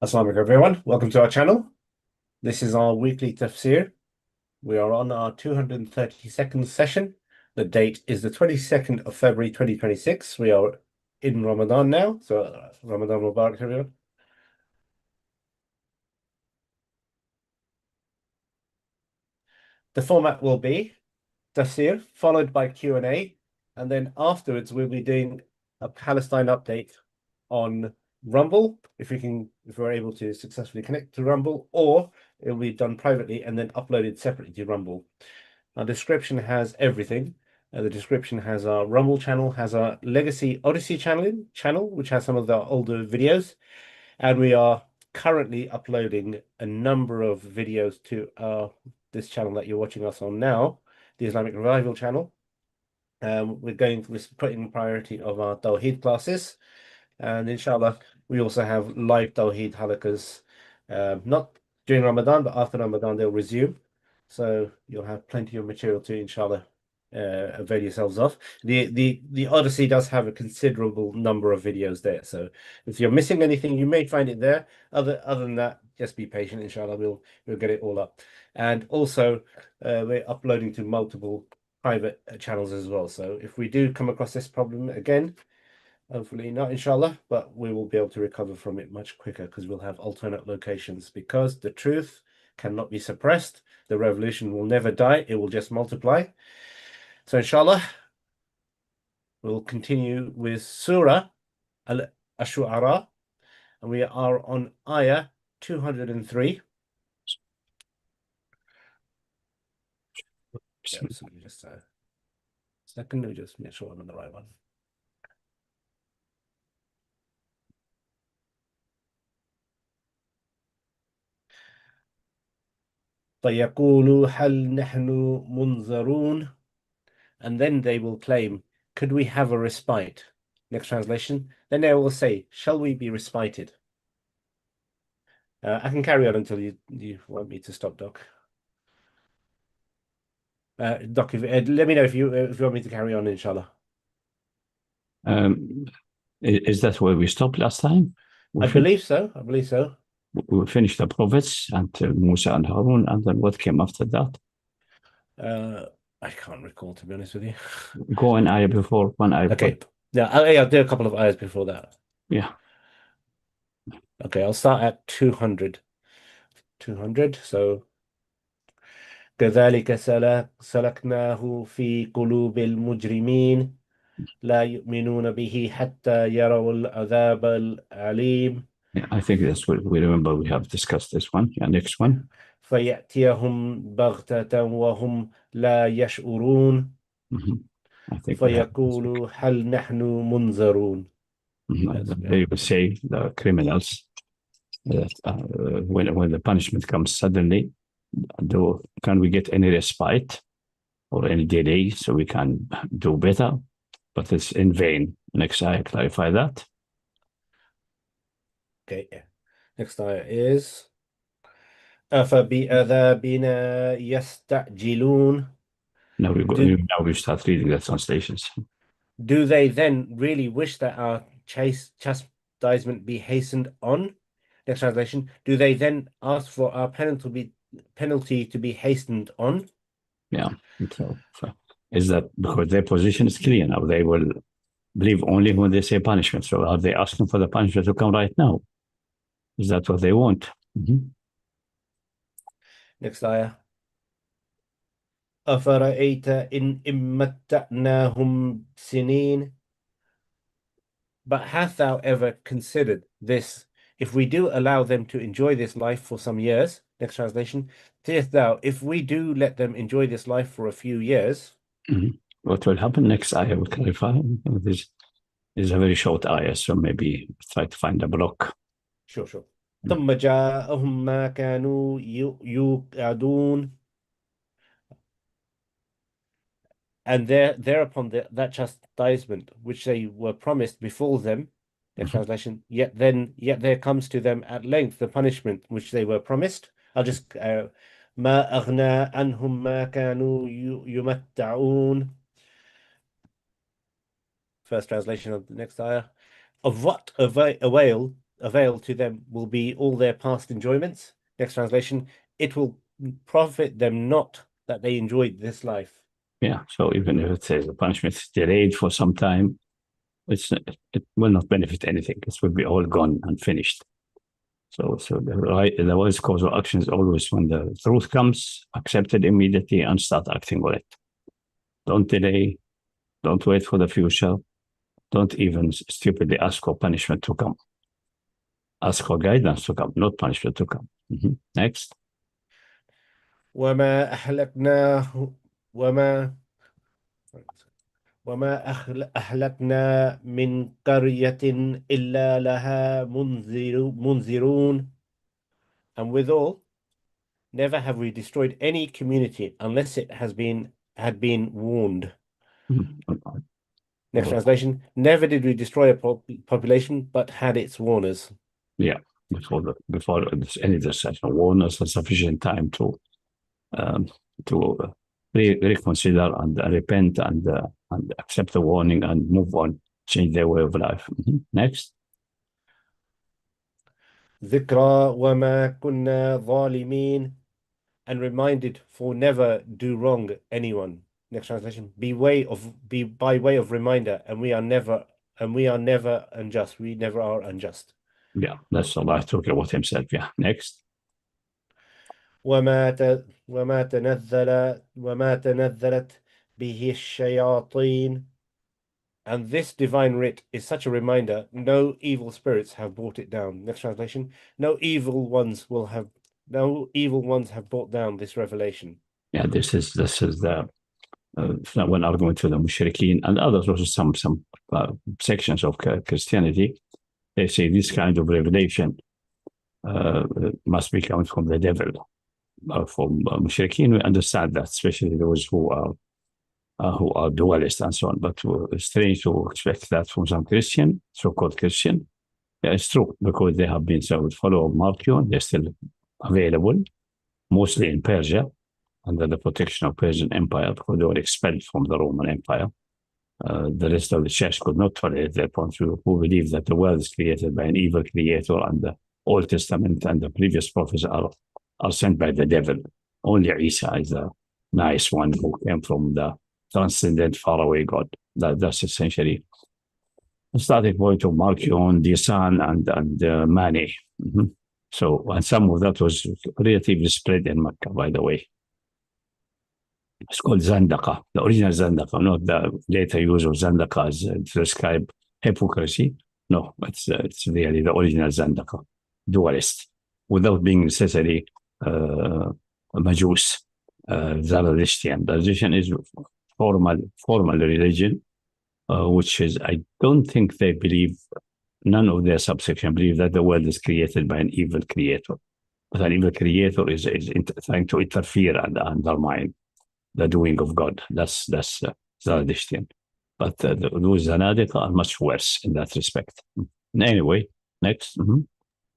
Assalamu alaikum everyone. Welcome to our channel. This is our weekly Tafseer. We are on our 232nd session. The date is the 22nd of February 2026. We are in Ramadan now, so Ramadan Mubarak everyone. The format will be Tafseer followed by Q&A, and then afterwards we'll be doing a Palestine update on Rumble, if we're able to successfully connect to Rumble, or it will be done privately and then uploaded separately to Rumble. Our description has everything. The description has our Rumble channel, has our Legacy Odyssey channel, which has some of the older videos, and we are currently uploading a number of videos to this channel that you're watching us on now, the Islamic Revival channel. We're putting priority of our Tawheed classes. And inshallah, we also have live Tawheed halakas, not during Ramadan, but after Ramadan they'll resume. So you'll have plenty of material to, inshallah, avail yourselves of. The Odyssey does have a considerable number of videos there. So if you're missing anything, you may find it there. Other than that, just be patient, inshallah, we'll get it all up. And also, we're uploading to multiple private channels as well. So if we do come across this problem again, hopefully not, inshallah, but we will be able to recover from it much quicker because we'll have alternate locations, because the truth cannot be suppressed. The revolution will never die. It will just multiply. So inshallah, we'll continue with Surah Al-Shu'ara, and we are on Ayah 203. Yeah, so just a second, let me just make sure I'm on the right one. فَيَقُولُوا هَلْ نَحْنُ مُنْظَرُونَ, and then they will claim, could we have a respite? Next translation, then they will say, shall we be respited? I can carry on until you want me to stop, Doc. Doc, let me know if you want me to carry on, inshallah. Is that where we stopped last time? I believe so. We finished the prophets and Musa and Harun, and then what came after that? I can't recall, to be honest with you. Go an ayah before, one ayah before. Okay. Yeah, I'll do a couple of ayahs before that. Yeah. Okay, I'll start at 200. 200. So كذلك سلكناه في قلوب المجرمين لا يؤمنون به حتى يروا العذاب الأليم. Yeah, I think that's what we remember. We have discussed this one. Yeah, next one. فيأتيهم بغتة وهم لا يشعرون. I think فيقولوا هل نحن منذرون. they will say, the criminals, that when the punishment comes suddenly, can we get any respite or any delay so we can do better? But it's in vain. Next ayah, clarify that. Okay, next ayah is أفبعذابنا يستعجلون. Now we start reading the translations. Do they then really wish that our chastisement be hastened on? Next translation, do they then ask for our penalty to be hastened on? Yeah. So is that because their position is clear now? They will believe only when they say punishment. So are they asking for the punishment to come right now? Is that what they want? Next ayah. أفرأيت إن متعناهم سنين. But hast thou ever considered this, if we do allow them to enjoy this life for some years? Next translation, seest thou, if we do let them enjoy this life for a few years, what will happen? Next ayah will clarify. This is a very short ayah, so maybe try to find a block. Sure. ثم جاءهم ما كانوا يوعدون. And thereupon that chastisement which they were promised before them. Next translation, yet there comes to them at length the punishment which they were promised. I'll just ما أغنى عنهم ما كانوا يمتعون. First translation of the next ayah. Of what avail avail to them will be all their past enjoyments. Next translation, it will profit them not that they enjoyed this life. Yeah. So even if it says the punishment is delayed for some time, it will not benefit anything. It will be all gone and finished. So the wise causal action is always when the truth comes, accept it immediately and start acting on it. Don't delay. Don't wait for the future. Don't even stupidly ask for punishment to come. Ask for guidance to come, not punishment to come. Next. وما أهلكنا وما وما أهلكنا من قرية إلا لها منذرون. And withal, never have we destroyed any community unless it had been warned. Next translation, never did we destroy a population but had its warners. Yeah, before any discussion, warners for sufficient time to reconsider and repent and accept the warning and move on, change their way of life. Next. ذكرى وما كنا ظالمين, and reminded for never do wrong anyone. Next translation, be by way of reminder, and we are never unjust. We never are unjust. Yeah, that's Allah talking about himself. Yeah. Next. وما تنزلت به الشياطين, and this divine writ is such a reminder, no evil spirits have brought it down. Next translation, no evil ones have brought down this revelation. Yeah, this is the one argument to the mushrikeen and others, also some sections of Christianity. They say this kind of revelation must be coming from the devil. From mushrikeen, we understand that, especially those who are dualists and so on. But it's strange to expect that from some Christian, so-called Christian. Yeah, it's true, because they have been follow Marcion. They're still available, mostly in Persia, under the protection of Persian Empire, because they were expelled from the Roman Empire. The rest of the church could not tolerate their point of view, who believe that the world is created by an evil creator, and the Old Testament and the previous prophets are sent by the devil. Only Isa is the nice one who came from the transcendent, faraway God. That's essentially the starting point of Marcion, Disan, and Mani. So, and some of that was relatively spread in Mecca, by the way. It's called Zandaqa, the original Zandaqa, not the later use of Zandaqa as to describe hypocrisy. No, it's really the original Zandaqa, dualist, without being necessarily Majus, Zaradishtian. The Zaradishtian is formal religion, which is, I don't think they believe, none of their subsection believe that the world is created by an evil creator. But an evil creator is trying to interfere and undermine the doing of God. That's Zaradishtian. But those Zanadiqa are much worse in that respect. Anyway, next.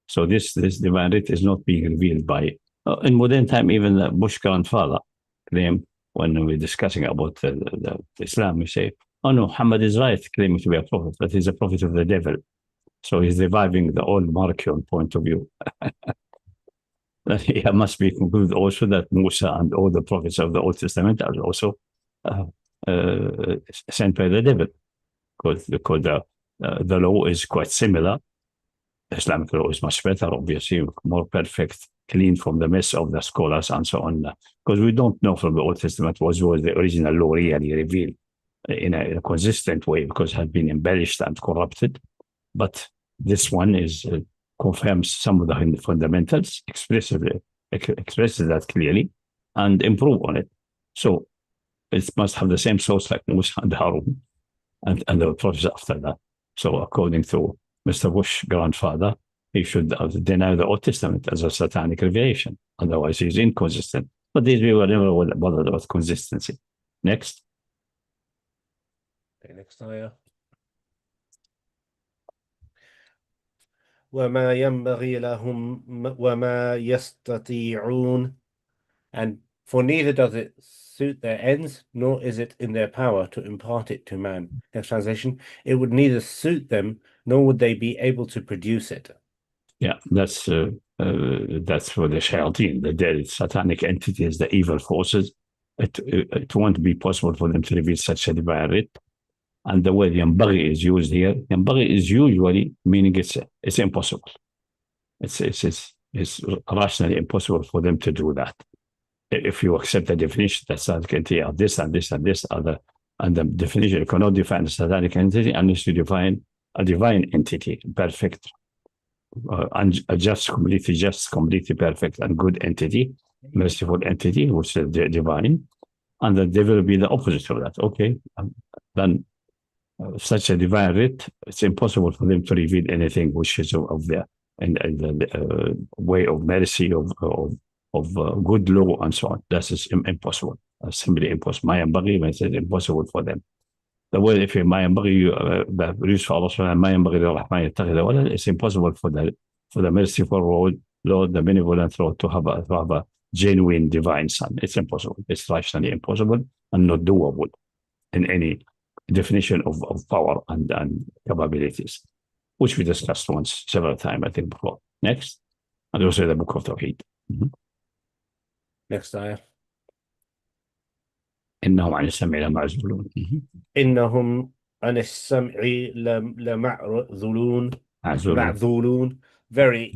So this divine writ is not being revealed by, in modern time, even the Bush grandfather claim, when we're discussing about the Islam, we say, oh no, Muhammad is right, claiming to be a prophet, but he's a prophet of the devil. So he's reviving the old Marcion point of view. It must be concluded also that Musa and all the prophets of the Old Testament are also sent by the devil, because the law is quite similar. Islamic law is much better, obviously, more perfect, clean from the mess of the scholars and so on. Because we don't know from the Old Testament what was the original law really revealed in a consistent way, because it had been embellished and corrupted. But this one confirms some of the fundamentals, expresses that clearly, and improve on it. So it must have the same source like Musa and Harun and the prophets after that. So according to Mr. Bush grandfather, he should deny the Old Testament as a satanic revelation. Otherwise, he's inconsistent. But these people never bothered about consistency. Next. Okay, next ayah. وما ينبغي لهم وما يستطيعون, and for neither does it suit their ends, nor is it in their power to impart it to man. Next translation, it would neither suit them, nor would they be able to produce it. Yeah, that's for the shayateen, the satanic entities, the evil forces. It won't be possible for them to reveal such a divine writ. And the word ينبغي is used here. ينبغي is usually meaning it's impossible. It's rationally impossible for them to do that. If you accept the definition that satanic entity are this and this and this other, and the definition, you cannot define a satanic entity unless you define a divine entity, perfect, completely perfect and good entity, merciful entity, which is the divine, and the devil will be the opposite of that. Okay, then such a divine writ, it's impossible for them to reveal anything which is of the way of mercy, of good law and so on. That is impossible. Simply impossible. ما ينبغي, when it says impossible for them. The word if ما ينبغي used for Allah subhanahu ما ينبغي للرحمن يتخذ ولدا, it's impossible for the merciful Lord, the benevolent Lord, to have a genuine divine son. It's impossible. It's rationally impossible and not doable in any definition of power and capabilities, which we discussed once several times, I think, before. Next, and also the book of Tawheed. Next ayah. إنهم عن السمع لمعزولون. إنهم عن السمع لمعذولون. معذولون. Very,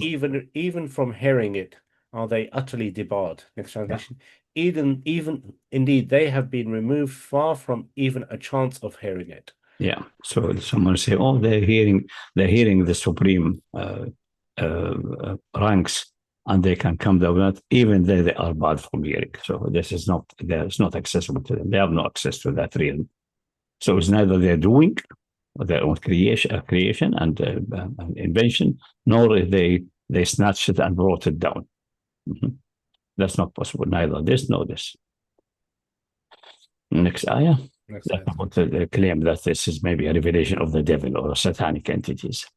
even from hearing it, are they utterly debarred. Next translation. Yeah. Even indeed, they have been removed far from even a chance of hearing it. Yeah. So someone say, oh, they're hearing the supreme ranks, and they can come down. Even they are barred from hearing. So this is not accessible to them. They have no access to that realm. So it's neither they're doing their own creation and invention, nor they snatched it and brought it down. That's not possible. Neither this nor this. Next ayah. That's about the claim that this is maybe a revelation of the devil or satanic entities.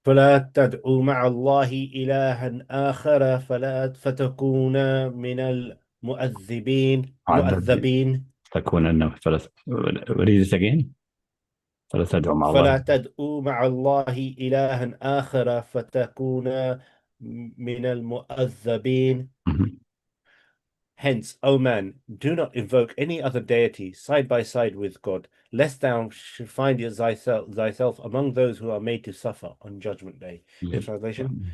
فلا تدعوا مع الله إلها آخر فتكون من المؤذبين. Read it again. فلا تدعوا مع الله إلها آخر فتكون من المؤذبين. Hence, O man, do not invoke any other deity side by side with God, lest thou should find thyself among those who are made to suffer on Judgment Day. Translation.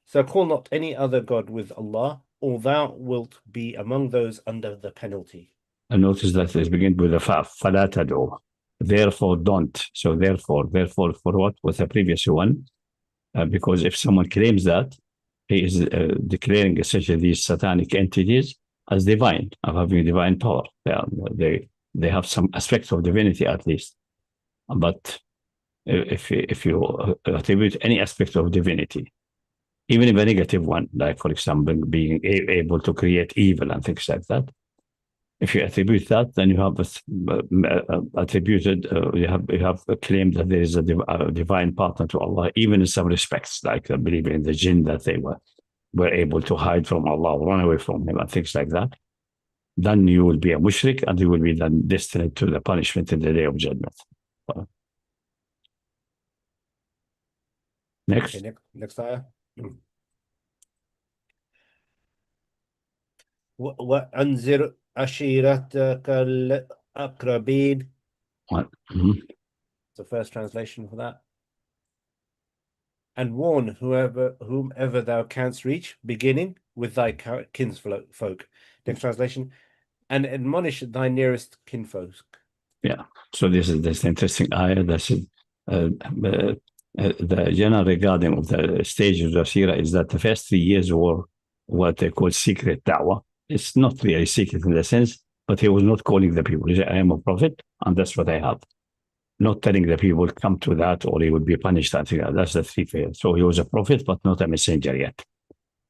So call not any other God with Allah, or thou wilt be among those under the penalty. And notice that it begins with a fa, فَلَا تَدْعُوا. Therefore, don't. So therefore, for what? With the previous one. Because if someone claims that, he is declaring essentially these satanic entities as divine, of having divine power. They have some aspects of divinity at least. But if you attribute any aspect of divinity, even if a negative one, like for example being able to create evil and things like that, if you attribute that, then you have you have claimed that there is a divine partner to Allah, even in some respects, like believing in the jinn, that they were able to hide from Allah, run away from Him, and things like that. Then you will be a mushrik, and you will be then destined to the punishment in the Day of Judgment. Next. Okay, next ayah. وأنذر عشيرتك الأقربين. The first translation for that. And warn whomever thou canst reach, beginning with thy kinsfolk. Next translation. And admonish thy nearest kinfolk. Yeah. So this is interesting ayah. That's the general regarding of the stage of the Seerah is that the first 3 years were what they call secret da'wah. It's not really secret in the sense, but he was not calling the people. He said, I am a prophet, and that's what I have. Not telling the people, come to that, or he would be punished. That's the 3 phases. So he was a prophet, but not a messenger yet.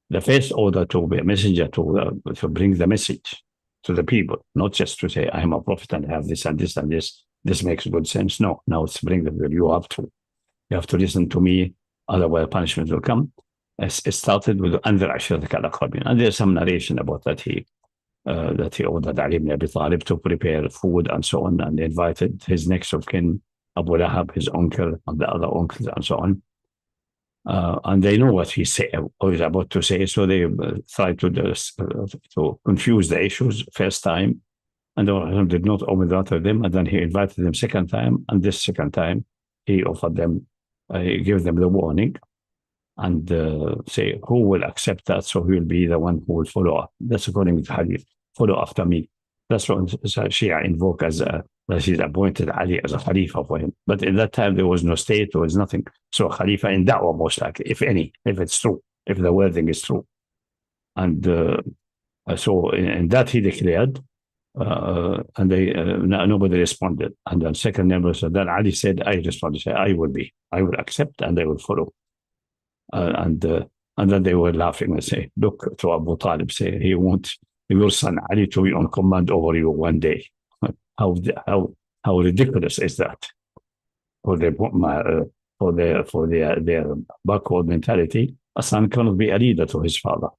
The first order to be a messenger, to bring the message to the people, not just to say, I am a prophet and I have this and this and this. This makes good sense. No, now it's bring the people. You have to listen to me, otherwise punishment will come. It started with أنذر عشيرتك الأقربين, and there's some narration about that he ordered Ali ibn Abi Talib to prepare food and so on, and invited his next of kin, Abu Lahab, his uncle, and the other uncles and so on. and they know what he's about to say, so they try to confuse the issues first time, and the did not open that to them, and then he invited them second time, and this second time he offered them, he gave them the warning, and say who will accept that, so he will be the one who will follow up. That's according to Hadith. Follow after me. That's what Shia invoke as that he's appointed Ali as a Khalifa for him. But in that time, there was no state, there was nothing. So Khalifa in Da'wah, most likely, if any, if it's true, if the wording is true. And so in that he declared, and they nobody responded. And then second number said, then Ali said, I responded, I will accept and I will follow. And then they were laughing and say, look to Abu Talib, say he wants your son Ali to be on command over you one day. How ridiculous is that? For their backward mentality, a son cannot be a leader to his father.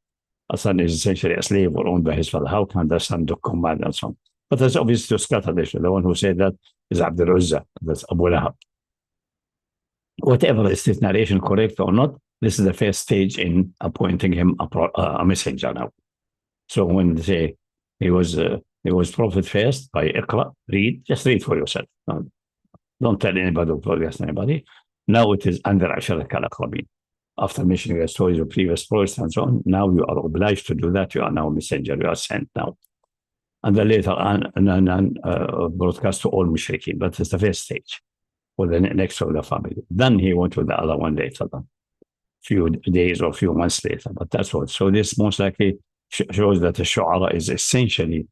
A son is essentially a slave or owned by his father. How can the son do command and so on? But that's obviously to scatter this. The one who said that is Abdul Uzza, that's Abu Lahab. Whatever is this narration correct or not, this is the first stage in appointing him a messenger now. So when they say he was prophet first by Iqra, read, just read for yourself. Don't tell anybody or broadcast anybody. Now it is under Asharak al-Aqrabin. After mentioning the stories of previous prophets and so on, now you are obliged to do that. You are now a messenger. You are sent now. And then later on, broadcast to all mushrikeen. But it's the first stage for the next of the family. Then he went to the other one later, few days or few months later. But that's what. So this most likely shows that the Shu'ara is essentially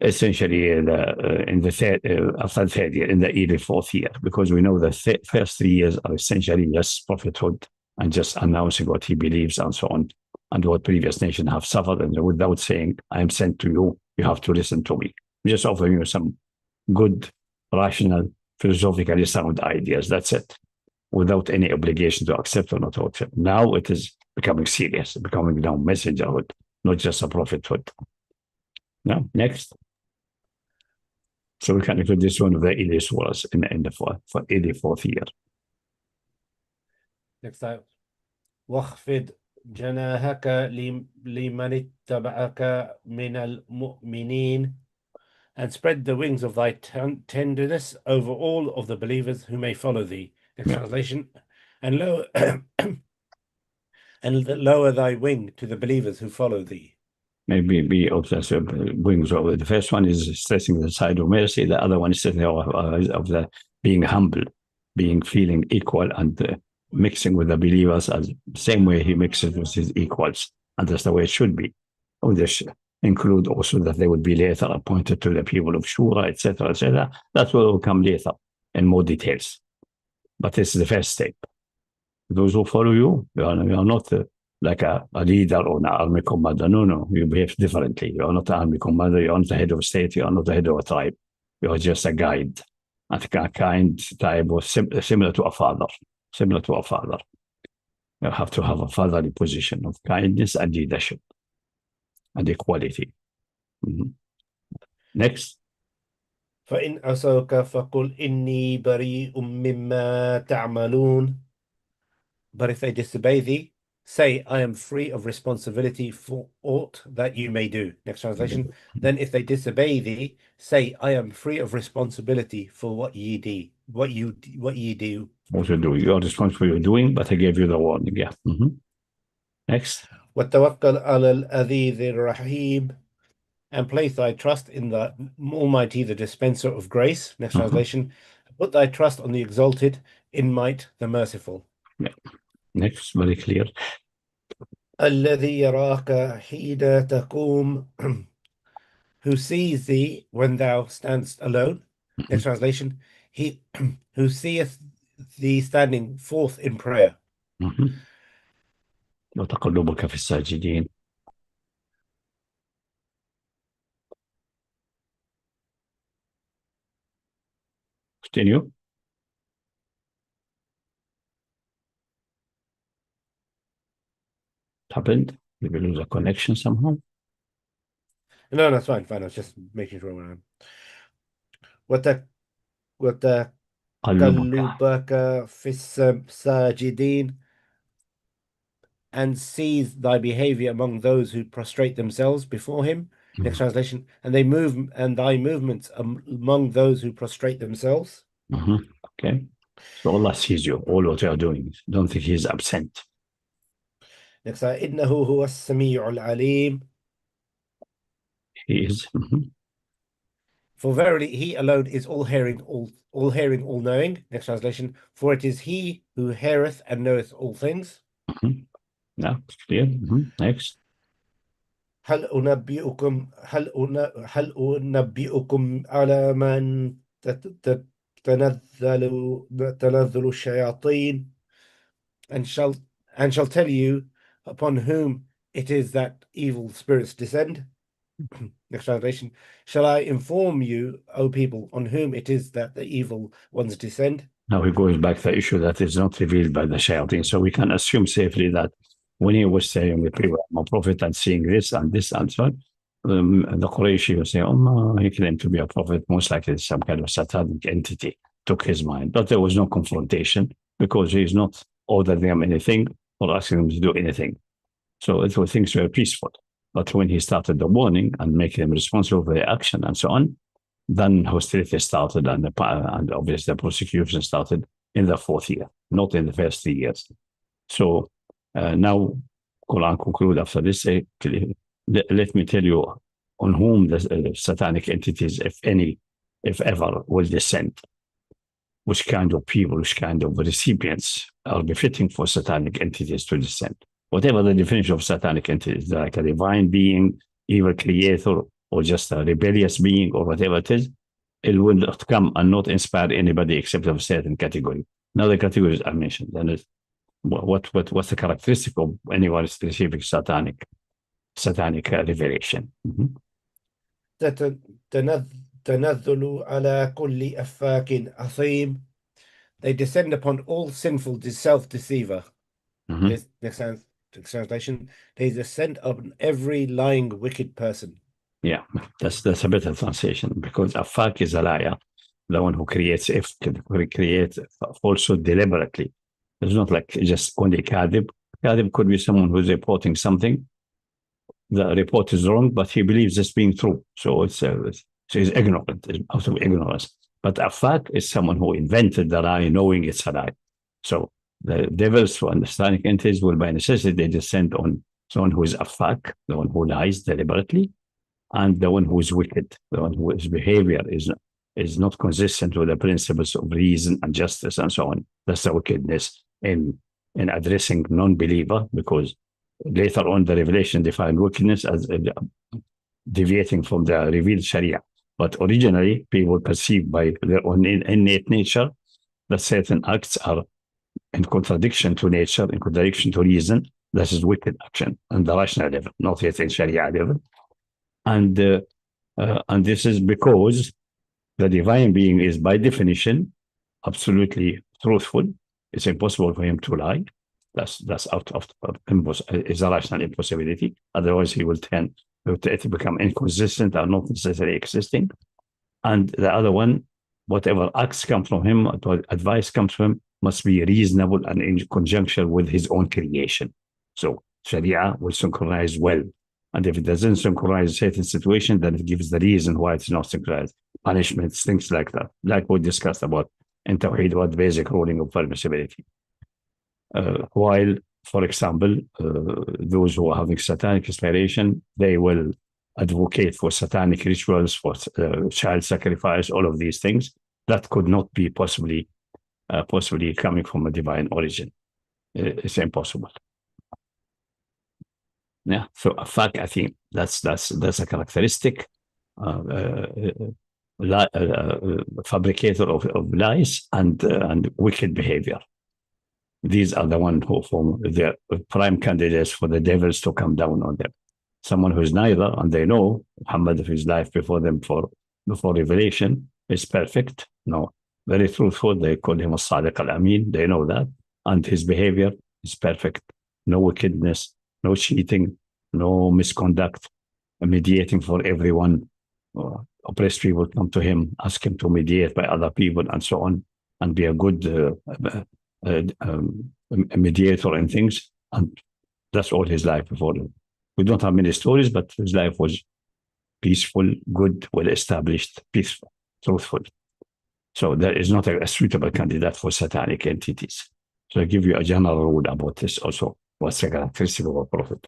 in the third, after the third year, in the early fourth year, because we know the first 3 years are essentially just prophethood and just announcing what he believes and so on, and what previous nations have suffered, and without saying, I am sent to you, you have to listen to me. I'm just offering you some good, rational, philosophically sound ideas. That's it, without any obligation to accept or not to accept. Now it is becoming serious, becoming now messengerhood, not just a prophethood. Now, next. So we can include this one of the early surahs in the fourth year. Next time. واخفض جناحك لمن اتبعك من المؤمنين, and spread the wings of thy tenderness over all of the believers who may follow thee. Next translation. And lower and lower thy wing to the believers who follow thee. Maybe be obsessed with wings over. The first one is stressing the side of mercy. The other one is stressing of the being humble, feeling equal, and mixing with the believers as the same way he mixes with his equals. And that's the way it should be. Or this include also that they would be later appointed to the people of Shura, etc., etc. That will come later in more details. But this is the first step. Those who follow you, you are not like a leader or an army commander. No, you behave differently. You are not an army commander. You are not the head of a state. You are not the head of a tribe. You are just a guide. I think a kind type of similar to a father. You have to have a fatherly position of kindness and leadership and equality. Next. فإن عصوك فقل إني بريء مما تعملون. But if they disobey thee, say, I am free of responsibility for aught that you may do. Next translation. Then if they disobey thee, say, I am free of responsibility for what ye do. What you do. What you do. You are responsible for your doing, but I gave you the warning. Yeah. Next. وَتَوَكَّلْ عَلَى الْعَزِيزِ الرَّحِيمِ, and place thy trust in the Almighty, the dispenser of grace. Next translation. Put thy trust on the exalted, in might, the merciful. Yeah. Next, very clear. الذي يراك حين تقوم, who sees thee when thou standst alone. Next translation. He who seeth thee standing forth in prayer. وتقلبك في الساجدين. Continue. Happened? Did we lose a connection somehow? No, that's fine. I was just making sure we're on. وتقلبك في الساجدين, and sees thy behavior among those who prostrate themselves before him. Next translation, and thy movements among those who prostrate themselves. Okay. So Allah sees you, all what you are doing. Don't think He's absent. Next, إنه هو السميع العليم. He is. For verily He alone is all hearing, all knowing. Next translation, for it is He who heareth and knoweth all things. Yeah, clear. Next. هل أنبئكم على من تنزل الشياطين, and shall tell you upon whom it is that evil spirits descend. Next translation, shall I inform you, O people, on whom it is that the evil ones descend? Now he goes back to the issue that is not revealed by the shayateen. So we can assume safely that when he was saying the people, I'm a prophet and seeing this and so on, the Qurayshi will say, oh no, he claimed to be a prophet, most likely some kind of satanic entity took his mind. But there was no confrontation because he is not ordering them anything or asking them to do anything. So it was, things were peaceful. But when he started the warning and making them responsible for their action and so on, then hostility started and obviously the prosecution started in the 4th year, not in the first 3 years. So now Quran conclude after this, say, let me tell you on whom the satanic entities, if any, if ever, will descend. Which kind of people, which kind of recipients are befitting for satanic entities to descend. Whatever the definition of satanic entities, like a divine being, evil creator, or just a rebellious being, or whatever it is, it will not come and not inspire anybody except of a certain category. Now the categories are mentioned. Then what's the characteristic of anyone receiving satanic revelation? تنزل على كل أفاك أثيم. They descend upon all sinful self-deceiver. Next translation, they descend upon every lying, wicked person. Yeah, that's a better translation, because afak is a liar, the one who creates falsehood deliberately. It's not like just only kadib. Kadib could be someone who's reporting something. The report is wrong, but he believes it's being true. So so he's ignorant, out of ignorance. But afak is someone who invented the lie, knowing it's a lie. So the devils, who understanding entities, will by necessity they descend on someone who is afak, the one who lies deliberately, and the one who is wicked, the one whose behavior is not consistent with the principles of reason and justice and so on. That's the wickedness in addressing non-believer, because later on the revelation defined wickedness as deviating from the revealed Sharia. But originally, people perceived by their own innate nature that certain acts are in contradiction to nature, in contradiction to reason. That is wicked action on the rational level, not yet in Sharia level. And this is because the divine being is by definition absolutely truthful. It's impossible for him to lie. That's out of is a rational impossibility. Otherwise, he will tend to become inconsistent or not necessarily existing. And the other one, whatever acts come from him, advice comes from him, must be reasonable and in conjunction with his own creation. So Sharia will synchronize well. And if it doesn't synchronize a certain situation, then it gives the reason why it's not synchronized. Punishments, things like that. Like we discussed about in Tawheed, what basic ruling of permissibility. While, for example, those who are having satanic inspiration, they will advocate for satanic rituals, for child sacrifice, all of these things. That could not be possibly coming from a divine origin. It's impossible. Yeah, so a fact, I think that's a characteristic fabricator of lies and wicked behavior. These are the ones who form the prime candidates for the devils to come down on them. Someone who is neither, and they know Muhammad of his life before them, before revelation, is perfect. No, very truthful. They call him as-Sadiq al-Amin. They know that, and his behavior is perfect. No wickedness, no cheating, no misconduct, mediating for everyone. Oppressed people come to him, ask him to mediate by other people, and so on, and be a good mediator in things. And That's all his life before. We don't have many stories, but his life was peaceful, good, well established, peaceful, truthful. So there is not a suitable candidate for satanic entities. So I give you a general rule about this also. What's the characteristic of a prophet?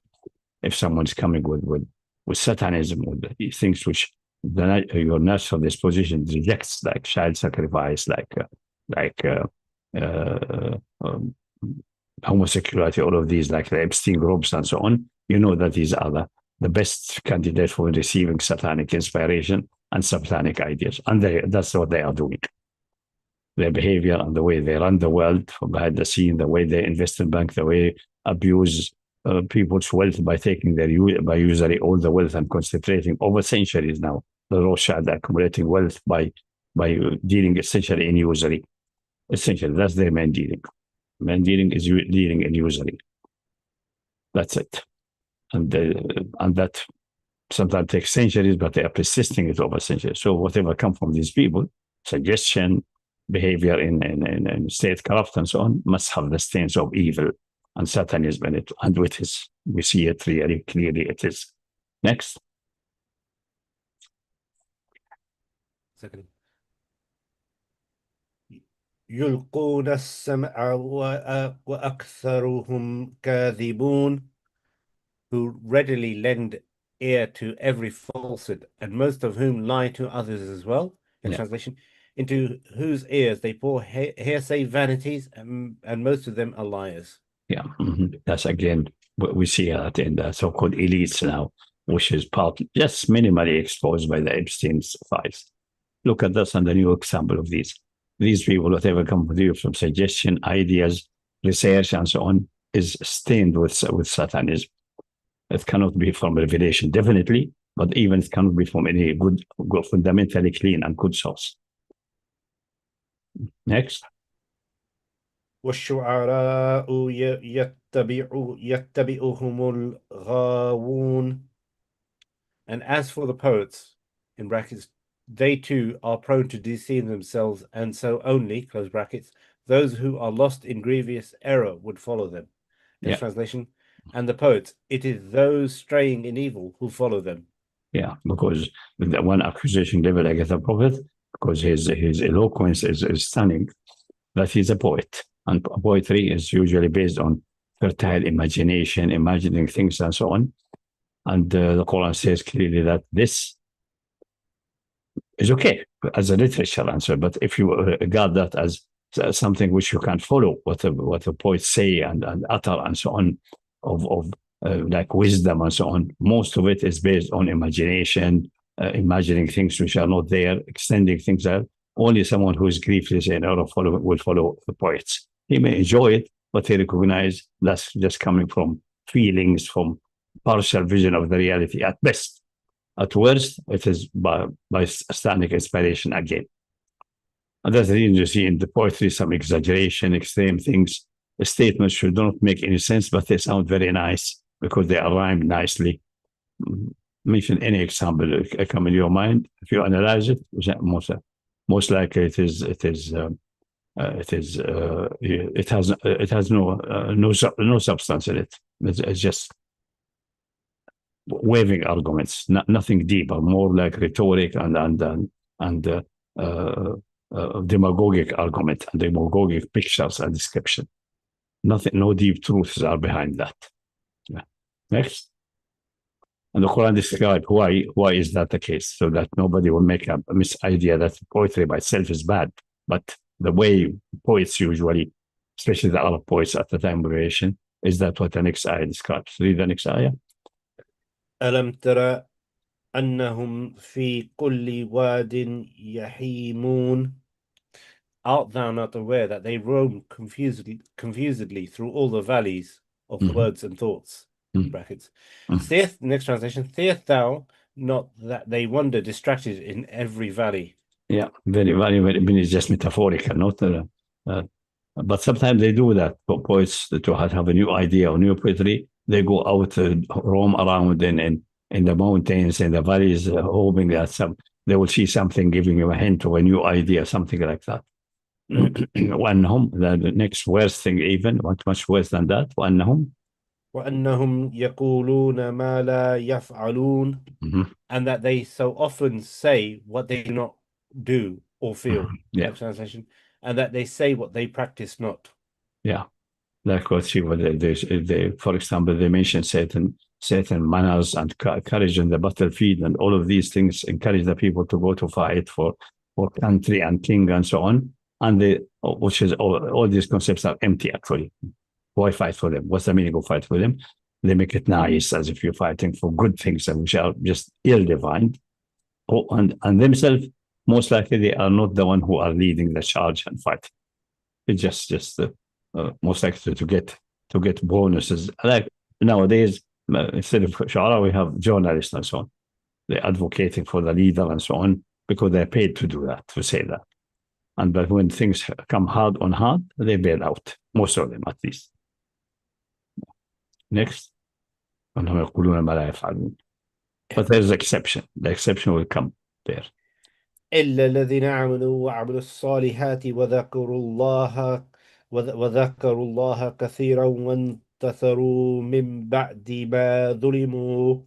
If someone's coming with satanism, with things which your natural disposition rejects, like child sacrifice, like homosexuality, all of these, like the Epstein groups and so on, you know that these are the best candidate for receiving satanic inspiration and satanic ideas. And that's what they are doing. Their behavior and the way they run the world from behind the scene, the way they invest in bank, the way abuse people's wealth by taking by usually all the wealth and concentrating over centuries now. The Rothschild accumulating wealth by dealing essentially in usury. Essentially, that's their main dealing. Main dealing is dealing in usury. That's it. And that sometimes takes centuries, but they are persisting it over centuries. So whatever comes from these people, suggestion, behavior in state corrupt and so on, must have the stains of evil and satanism in it. And with this, we see it really clearly. It is. Next. Second. يلقون السمع وأكثرهم كاذبون, who readily lend ear to every falsehood, and most of whom lie to others as well. In translation, into whose ears they pour hearsay vanities, and most of them are liars. Yeah, that's again what we see that in the so-called elites now, which is just minimally exposed by the Epstein's files. Look at this and the new example of these. These people, whatever come with you from suggestion, ideas, research, and so on, is stained with satanism. It cannot be from revelation, definitely, but even it cannot be from any good fundamentally clean and good source. Next. والشعراء يتبعهم الغاوون. And as for the poets, in brackets, they too are prone to deceive themselves, and so only, close brackets, those who are lost in grievous error would follow them. In translation, and the poets, it is those straying in evil who follow them. Yeah, because the one accusation level against the prophet, because his eloquence is stunning, that he's a poet. And poetry is usually based on fertile imagination, imagining things and so on. And the Quran says clearly that this is okay as a literature answer, but if you regard that as something which you can follow, what the poets say and utter and so on, of like wisdom and so on, most of it is based on imagination, imagining things which are not there, extending things that only someone who is griefless in order will follow the poets. He may enjoy it, but he recognizes that's just coming from feelings, from partial vision of the reality at best. At worst, it is by standing inspiration again. And that's the reason you see in the poetry some exaggeration, extreme things, statements which don't make any sense, but they sound very nice because they are rhymed nicely. Mention any example come in your mind. If you analyze it, most likely it has no substance in it. It's just waving arguments, nothing deeper, more like rhetoric and demagogic argument and demagogic pictures and description. Nothing, no deep truths are behind that. Yeah. Next. And the Quran describes why is that the case, so that nobody will make a misidea that poetry by itself is bad. But the way poets usually, especially the Arab poets at the time of revelation, is that what the next ayah describes. Read the next ayah. ألم ترى أنهم في كل واد يحيمون. Art thou not aware that they roam confusedly through all the valleys of words and thoughts? In brackets. Next translation, seest thou not that they wander distracted in every valley? Yeah, very, very, very, it's just metaphorical, not but sometimes they do that for poets to have a new idea or new poetry. They go out, roam around in the mountains, in the valleys, hoping that they will see something, giving you a hint of a new idea, something like that. وأنهم, the next worst thing even, much worse than that, وأنهم وأنهم يقولون ما لا يفعلون, and that they so often say what they do not do or feel. Yeah. Next translation. And that they say what they practice not. Yeah. Like what they, for example, they mention certain manners and courage in the battlefield, and all of these things encourage the people to go to fight for country and king and so on. And which is all these concepts are empty actually. Why fight for them? What's the meaning of fight for them? They make it nice as if you're fighting for good things, and which are just ill-defined. And themselves, most likely, they are not the one who are leading the charge and fight. It's just most likely to get bonuses. Like nowadays, instead of shu'ara, we have journalists and so on. They're advocating for the leader and so on because they're paid to do that, to say that. But when things come hard on hard, they bail out. Most of them, at least. Next. But there's exception. The exception will come there. إلا الذين آمنوا وعملوا الصالحات وذكروا الله كثيرا وانتصروا من بعد ما ظلموا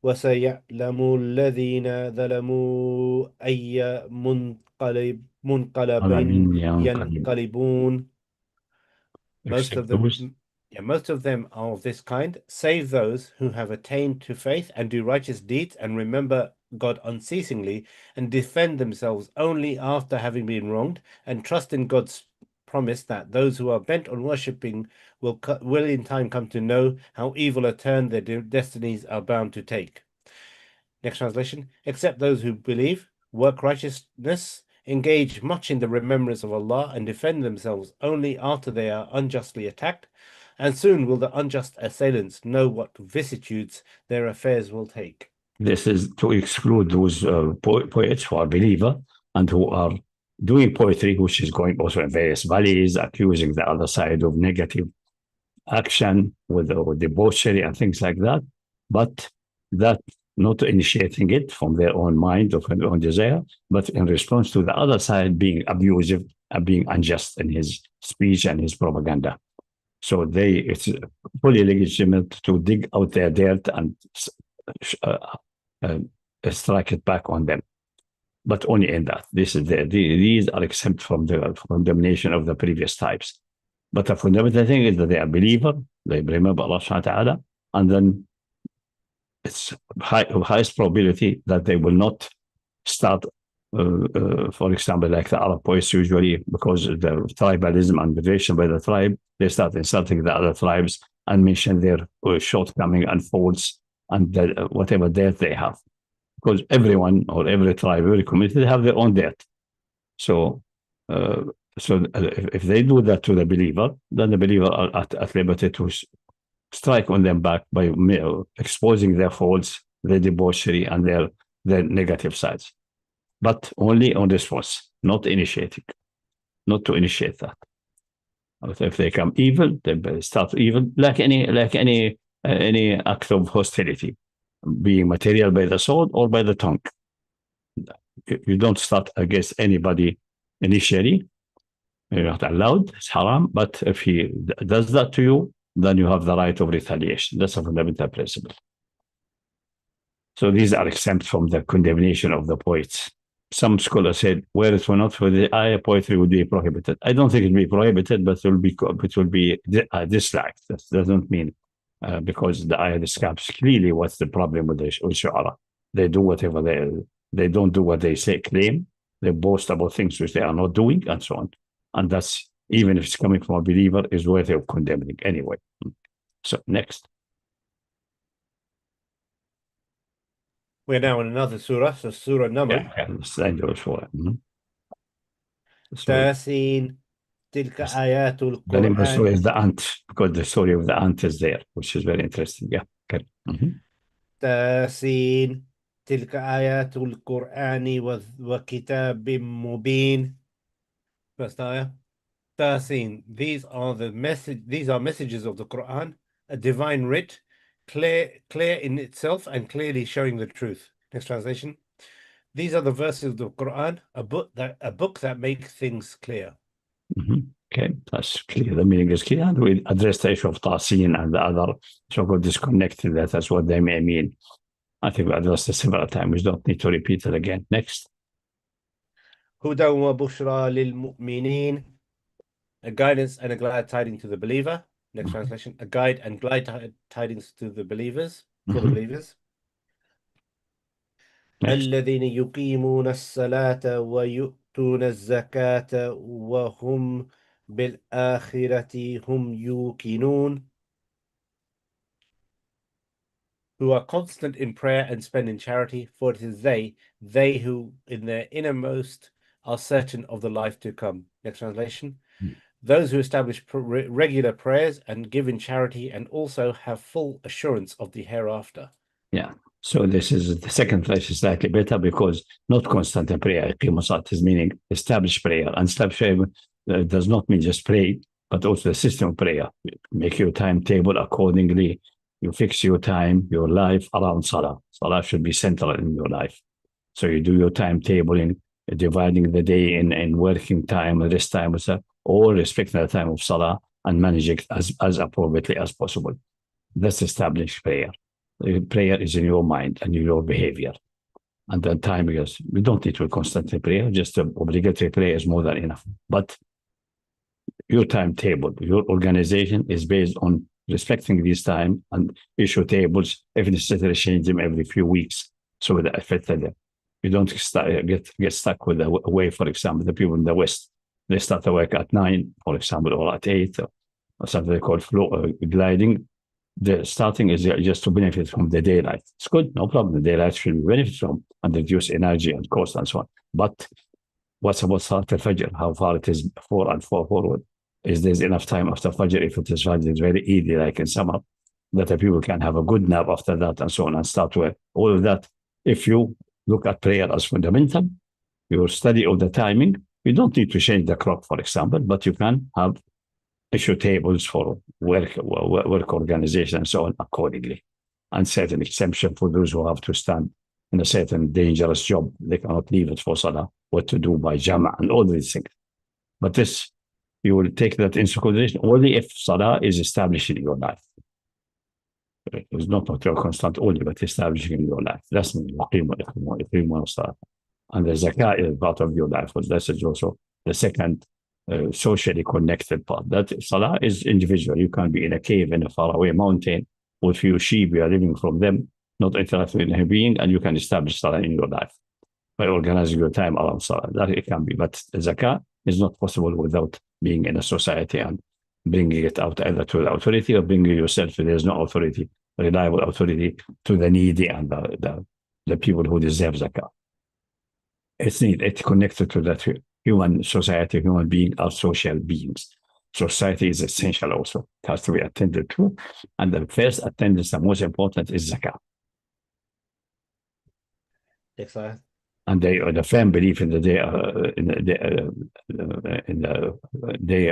وسيعلم الذين ظلموا أي منقلب ينقلبون. Most of them are of this kind, save those who have attained to faith and do righteous deeds and remember God unceasingly and defend themselves only after having been wronged and trust in God's promise that those who are bent on worshipping will in time come to know how evil a turn their destinies are bound to take. Next translation. Except those who believe, work righteousness, engage much in the remembrance of Allah, and defend themselves only after they are unjustly attacked, and soon will the unjust assailants know what vicissitudes their affairs will take. This is to exclude those poets who are believer and who are doing poetry, which is going also in various valleys, accusing the other side of negative action with debauchery and things like that, but that not initiating it from their own mind or from their own desire, but in response to the other side being abusive and being unjust in his speech and his propaganda. So it's fully legitimate to dig out their dirt and strike it back on them, but only in that. These are exempt from the condemnation of the previous types. But the fundamental thing is that they are believer, they remember Allah subhanahu wa ta'ala, and then it's highest probability that they will not start, for example, like the Arab poets usually, because of the tribalism and division by the tribe, they start insulting the other tribes and mention their shortcoming and faults and whatever dirt they have. Because everyone or every tribe, every community, they have their own dirt. So if they do that to the believer, then the believer are at liberty to strike on them back by exposing their faults, their debauchery, and their negative sides. But only on response, not initiating, not to initiate that. If they come evil, they start evil, like any act of hostility, being material by the sword or by the tongue. You don't start against anybody initially. You're not allowed, it's haram, but if he does that to you, then you have the right of retaliation. That's a fundamental principle. So these are exempt from the condemnation of the poets. Some scholars said, where it were not for the ayah, poetry would be prohibited. I don't think it will be prohibited, but it will be disliked. That doesn't mean because the ayah describes clearly what's the problem with the shu'ara. They do whatever they don't do what they say, claim. They boast about things which they are not doing, and so on. And that's, even if it's coming from a believer, is worthy of condemning anyway. So next. We're now in another surah, so Surah Naml. Tasin, tilka ayatul The name of the Quran. story is the ant, because the story of the ant is there, which is very interesting. Yeah. Okay. Tasin, tilka ayatul Qur'ani wa kitabim mubin. First ayah. Tasin, these are messages of the Quran, a divine writ, clear in itself and clearly showing the truth. Next translation. These are the verses of the Quran, a book that makes things clear. Okay, that's clear. The meaning is clear. And we address the issue of ta'seen and the other so-called disconnected. That's what they may mean. I think we addressed it several times. We don't need to repeat it again. Next. هدى وبشرى للمؤمنين. A guidance and a glad tidings to the believer. Next translation. A guide and glad tidings to the believers. For the believers. Next. الذين يقيمون الصلاة ويؤتون الزكاة وهم بالآخرة هم يوقنون. Who are constant in prayer and spend in charity, for it is they who in their innermost are certain of the life to come. Next translation. Those who establish regular prayers and give in charity and also have full assurance of the hereafter. Yeah. So this is the second place is slightly better because not constant in prayer. Qiyamusat is meaning established prayer. And established prayer does not mean just pray, but also the system of prayer. Make your timetable accordingly. You fix your time, your life around Salah. Salah should be central in your life. So you do your timetabling, dividing the day in working time, rest time, or respecting the time of Salah and manage it as appropriately as possible. That's established prayer. Prayer is in your mind and in your behavior. And then time is, we don't need to constantly pray, just obligatory prayer is more than enough. But your timetable, your organization is based on respecting this time and issue tables, if necessary, change them every few weeks. So that affected them. You don't get stuck with the way, for example, the people in the West, they start to work at 9, for example, or at 8, or something they call gliding. The starting is just to benefit from the daylight. It's good, no problem. The daylight should be benefit from and reduce energy and cost and so on. But what's about Salat al-Fajr? How far it is 4 and 4 forward? Is there's enough time after Fajr? If it is Fajr, it's very easy, like in summer, that the people can have a good nap after that and so on and start with all of that. If you look at prayer as fundamental, your study of the timing, you don't need to change the clock, for example, but you can have issue tables for work organization and so on accordingly. And certain exemption for those who have to stand in a certain dangerous job. They cannot leave it for Salah, what to do by Jama and all these things. But this, you will take that into consideration only if Salah is established in your life. It's not your constant only, but establishing in your life. That's and the zakah is part of your life. That is also the second socially connected part. That Salah is individual. You can be in a cave in a faraway mountain with few sheep. You are living from them, not interacting with a being, and you can establish Salah in your life by organizing your time around Salah. That it can be. But zakah is not possible without being in a society and bringing it out either to the authority or bringing yourself. There is no authority, reliable authority, to the needy and the people who deserve zakah. It's connected to that human society. Human beings are social beings. Society is essential also. It has to be attended to. And the first attendance, the most important, is zakah. Excellent. And the firm belief in the day,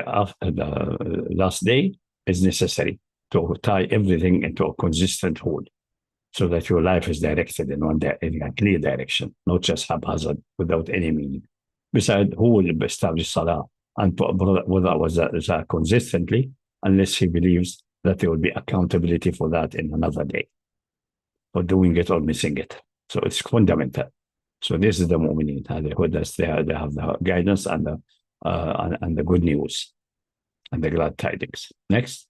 after the last day is necessary to tie everything into a consistent whole, so that your life is directed in in a clear direction, not just haphazard without any meaning. Besides, who will establish Salah and whether was that consistently, unless he believes that there will be accountability for that in another day, for doing it or missing it. So it's fundamental. So this is the mu'mineen. They have the guidance and the good news and the glad tidings. Next.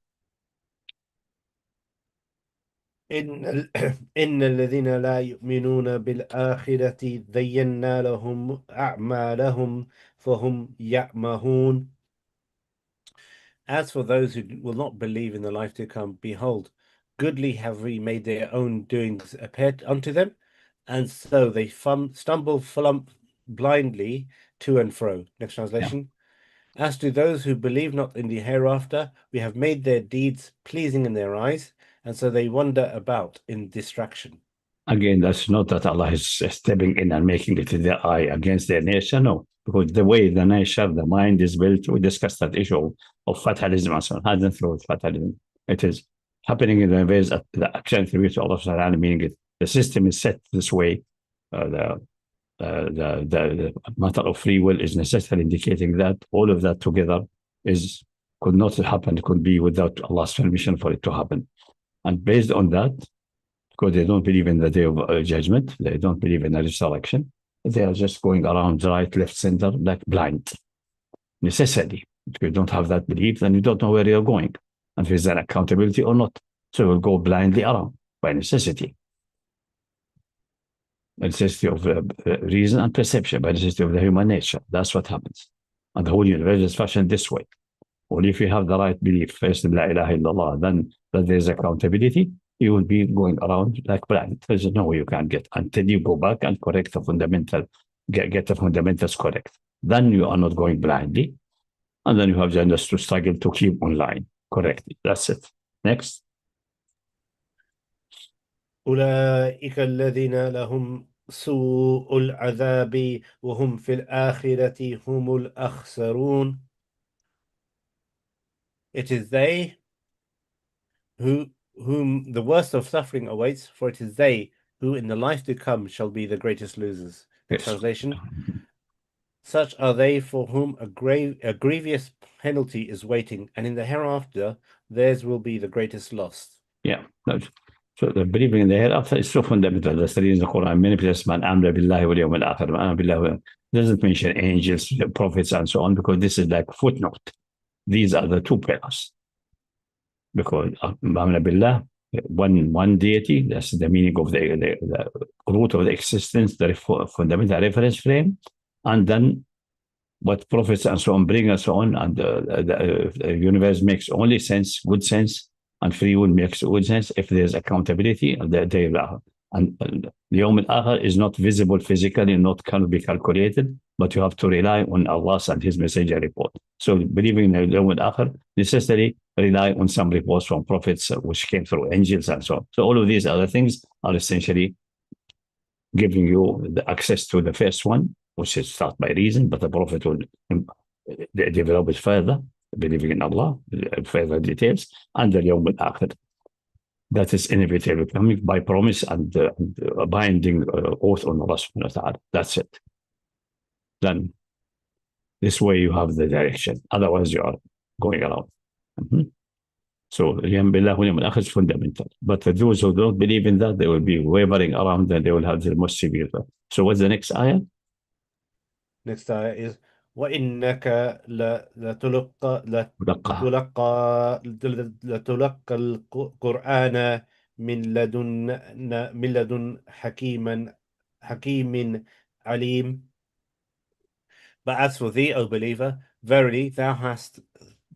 إن الذين لا يؤمنون بالآخرة زينا لهم أعمالهم فهم يعمهون. As for those who will not believe in the life to come, behold, goodly have we made their own doings appear unto them, and so they stumble blindly to and fro. Next translation. Yeah. As to those who believe not in the hereafter, we have made their deeds pleasing in their eyes, and so they wander about in distraction. Again, that's not that Allah is stepping in and making it in their eye against their nature, no. Because the way the nature, the mind is built, we discussed that issue of fatalism and so on. Hasn't through fatalism. It is happening in the ways that the action attribute to Allah, meaning the system is set this way. The matter of free will is necessarily indicating that all of that together could not happen, could be without Allah's permission for it to happen. And based on that, because they don't believe in the day of judgment, they don't believe in a resurrection, they are just going around right, left, center, like blind. Necessity. If you don't have that belief, then you don't know where you're going, and if there's an accountability or not. So you'll go blindly around by necessity. Necessity of reason and perception, by necessity of the human nature. That's what happens. And the whole universe is fashioned this way. Only if you have the right belief, first in La ilaha illallah, then that there's accountability, you will be going around like blind. There's no way you can get until you go back and correct the fundamental, get the fundamentals correct. Then you are not going blindly. And then you have just to struggle to keep online correctly. That's it. Next. أولئك الذين لهم سوء العذاب وهم في الآخرة هم الأخسرون. It is they whom the worst of suffering awaits, for it is they who in the life to come shall be the greatest losers. Yes. Translation: such are they for whom a grievous penalty is waiting, and in the hereafter theirs will be the greatest loss. Yeah. So the believing in the hereafter is so fundamental. That's the reason the Quran many places man amra billahi wal yawm al akhir, man billahi doesn't mention angels, prophets, and so on, because this is like a footnote. These are the two pillars. Because amra billah, one deity, that's the meaning of the root of the existence, the fundamental reference frame, and then what prophets and so on bring and so on, and the universe makes only sense, good sense, and free will makes good sense if there's accountability of the day of the and the Yawm al-Akhir is not visible physically, not can be calculated, but you have to rely on Allah and His Messenger report. So believing in the Yawm al-Akhir necessarily rely on some reports from prophets which came through angels and so on. So all of these other things are essentially giving you the access to the first one, which is start by reason, but the Prophet will develop it further, believing in Allah, further details, and the Yawm al-Akhir. That is inevitable, coming by promise and a binding oath on Allah subhanahu wa ta'ala. That's it. Then this way you have the direction. Otherwise you are going around. So Yawm al-Akhir is fundamental. But those who don't believe in that, they will be wavering around and they will have the most severe. So what's the next ayah? Next ayah is وإنك لتلقى القرآن من لدن حكيم عليم. But as for thee, O believer, verily thou hast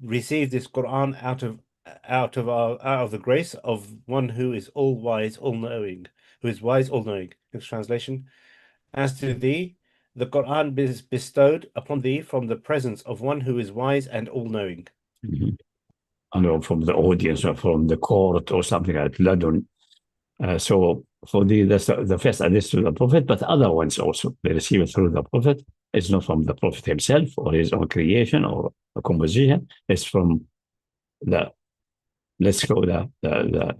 received this Quran out of the grace of one who is all wise, all knowing, who is wise, all knowing. Next translation: as to thee, the Quran is bestowed upon thee from the presence of one who is wise and all-knowing. I know, from the audience or from the court or something like Ladun. So for that's the first address to the Prophet, but other ones also, they receive it through the Prophet. It's not from the Prophet himself or his own creation or a composition. It's from the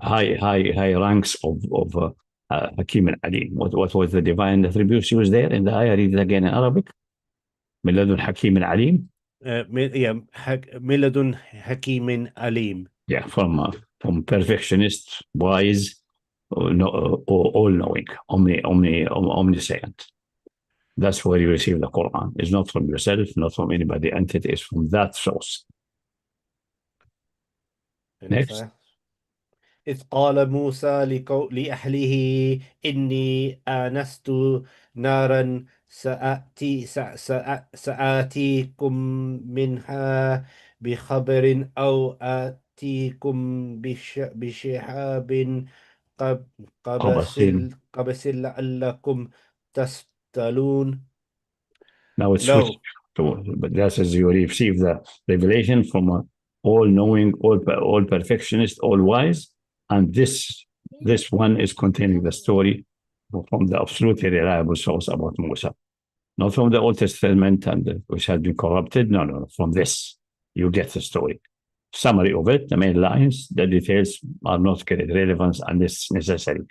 high ranks of Hakim al-Alim. What was the divine attributes used there in the ayah? Read it again in Arabic. من لدن حكيم عليم. من لدن حكيم عليم. Yeah, from perfectionist, wise, all-knowing, omniscient. That's where you receive the Quran. It's not from yourself, not from anybody entity. It's from that source. Next. إذ قال موسى لأهله إني آنست نارا سآتيكم منها بخبر أو آتيكم بشهاب قبس لعلكم تصطلون. Now it's switched to, but that is you receive the revelation from a all-knowing, all perfectionist, all-wise. And this one is containing the story from the absolutely reliable source about Musa. Not from the Old Testament and which has been corrupted. No. From this, you get the story. Summary of it, the main lines, the details are not getting relevance unless necessary.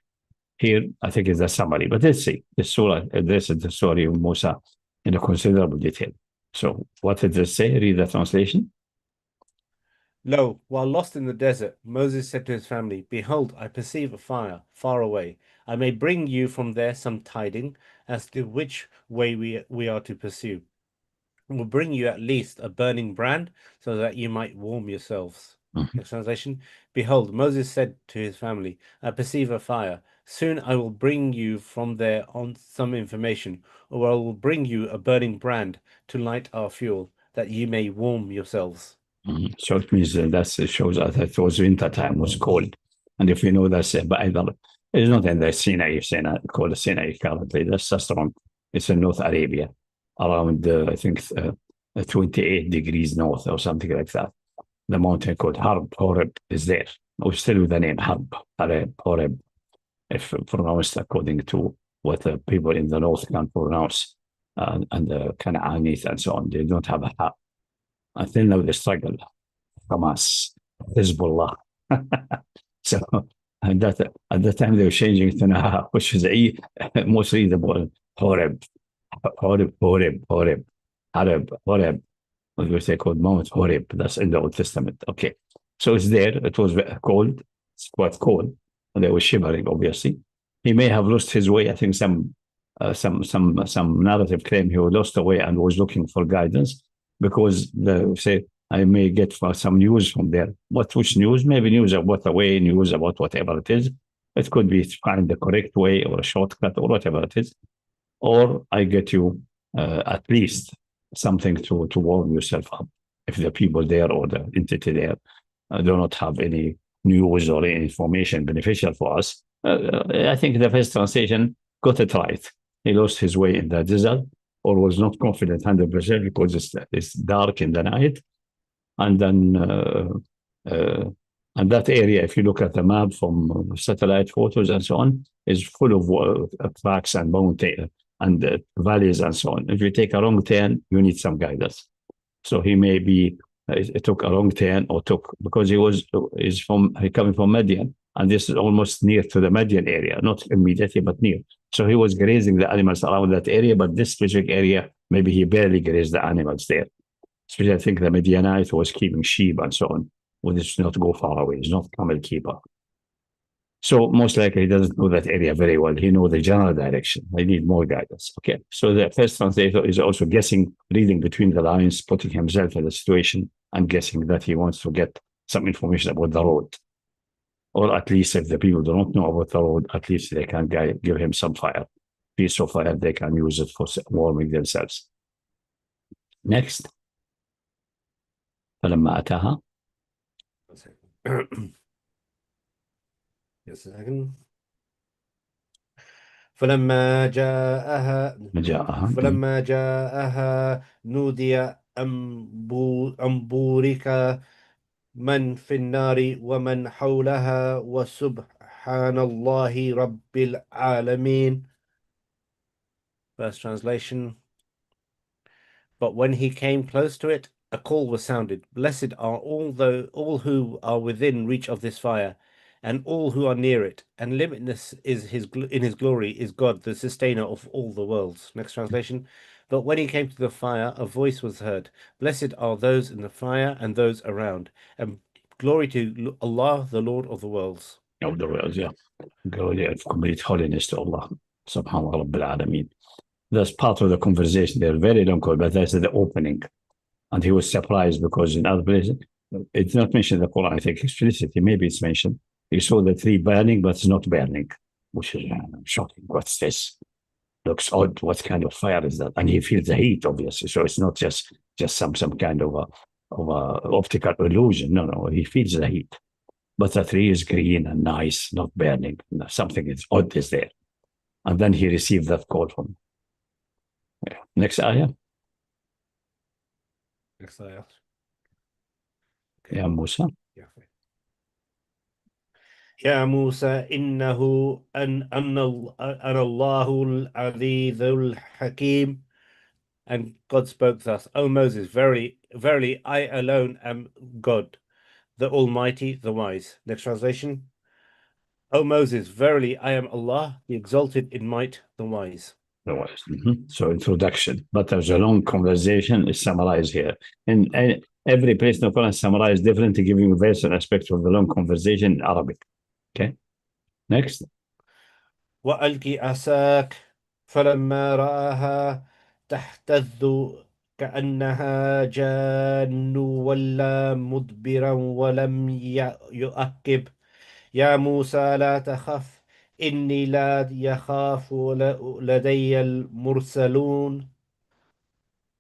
Here, I think is the summary. But let's see. The surah addresses the story of Musa in a considerable detail. So what did it say? Read the translation. Lo, while lost in the desert, Moses said to his family, Behold, I perceive a fire far away. I may bring you from there some tiding as to which way we are to pursue. Will bring you at least a burning brand so that you might warm yourselves. Mhm. Next translation. Behold, Moses said to his family, I perceive a fire. Soon I will bring you from there on some information, or I will bring you a burning brand to light our fuel, that you may warm yourselves. Mhm. So it means that it shows that it was winter time, was cold. And if you know that's but either it's not in the Sinai called the Sinai currently, that's just wrong. It's in North Arabia, around I think 28 degrees north or something like that. The mountain called Horeb is there. Or still with the name Horeb, if pronounced according to what the people in the north can pronounce, and the Canaanite and so on. They don't have a ha. Until now, they struggle. Hamas, Hezbollah. So at that time they were changing it to Naha, which is most readable. Horeb, Horeb. What they called Mount Horeb. That's in the Old Testament. Okay, so it's there. It was cold. It's quite cold, and they were shivering. Obviously, he may have lost his way. I think some narrative claim he lost the way and was looking for guidance because the say I may get some news from there. Which news? Maybe news about the way, news about whatever it is. It could be to find the correct way or a shortcut or whatever it is. Or I get you at least something to warm yourself up. If the people there or the entity there do not have any news or any information beneficial for us, I think the first translation got it right. He lost his way in the desert or was not confident 100% because it's dark in the night and then and that area, if you look at the map from satellite photos and so on, is full of tracks and mountain and valleys and so on. If you take a wrong turn, you need some guidance. So he may be it took a wrong turn or took because he coming from Median, and this is almost near to the Median area, not immediately but near. So he was grazing the animals around that area, but this specific area, maybe he barely grazed the animals there. Especially, I think the Midianite was keeping sheep and so on, which is not go far away. He's not camel keeper. So most likely he doesn't know that area very well. He knows the general direction. I need more guidance. Okay. So the first translator is also guessing, reading between the lines, putting himself in the situation and guessing that he wants to get some information about the road. Or at least if the people do not know about the road, at least they can give him some fire, piece of fire. They can use it for warming themselves. Next. فلما أتاها Yes, a second. فلما جاءها فلما جاءها نودي أن بورك من في النار ومن حولها وسبحان الله رب العالمين. First translation. But when he came close to it, a call was sounded. Blessed are all who are within reach of this fire, and all who are near it, and limitless is in his glory is God, the sustainer of all the worlds. Next translation. But when he came to the fire, a voice was heard. Blessed are those in the fire and those around, and glory to Allah, the Lord of the worlds. Of the worlds, yeah. Glory of complete holiness to Allah. Subhanallah Rabbil Alameen. That's part of the conversation. They're very long, but that's the opening. And he was surprised because in other places, it's not mentioned in the Quran, I think explicitly, maybe it's mentioned. He saw the tree burning, but it's not burning, which is shocking. What's this? Looks odd. What kind of fire is that? And he feels the heat, obviously. So it's not just some kind of a optical illusion. No, he feels the heat. But the tree is green and nice, not burning. Something is odd is there. And then he received that call from. Yeah. Next ayah. Next ayah. Okay. Yeah, Musa. Yeah. يا موسى إنه أنا الله العزيز الحكيم. And God spoke thus, O Moses, verily, verily, I alone am God, the Almighty, the Wise. Next translation. O Moses, verily, I am Allah, the exalted in might, the Wise. The Wise. Mm-hmm. So introduction, but there's a long conversation is summarized here. And every place in the Quran summarized differently, giving various aspects of the long conversation in Arabic. Okay. Next. وألق عصاك فلما رآها تهتز كأنها جان ولا مدبرا ولم يؤكب يا موسى لا تخف إني لا يخاف لدي المرسلون.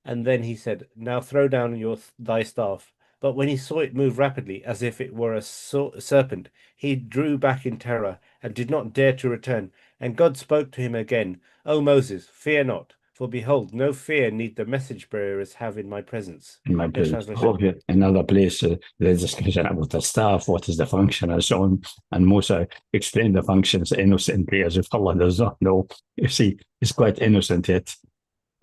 And then he said, now throw down thy staff. But when he saw it move rapidly, as if it were a serpent, he drew back in terror and did not dare to return. And God spoke to him again, O Moses, fear not, for behold, no fear need the message bearers have in my presence. In my presence. Another place, there's discussion about the staff, what is the function, and so on. And Musa explained the functions innocently, as if Allah does not know. You see, he's quite innocent yet.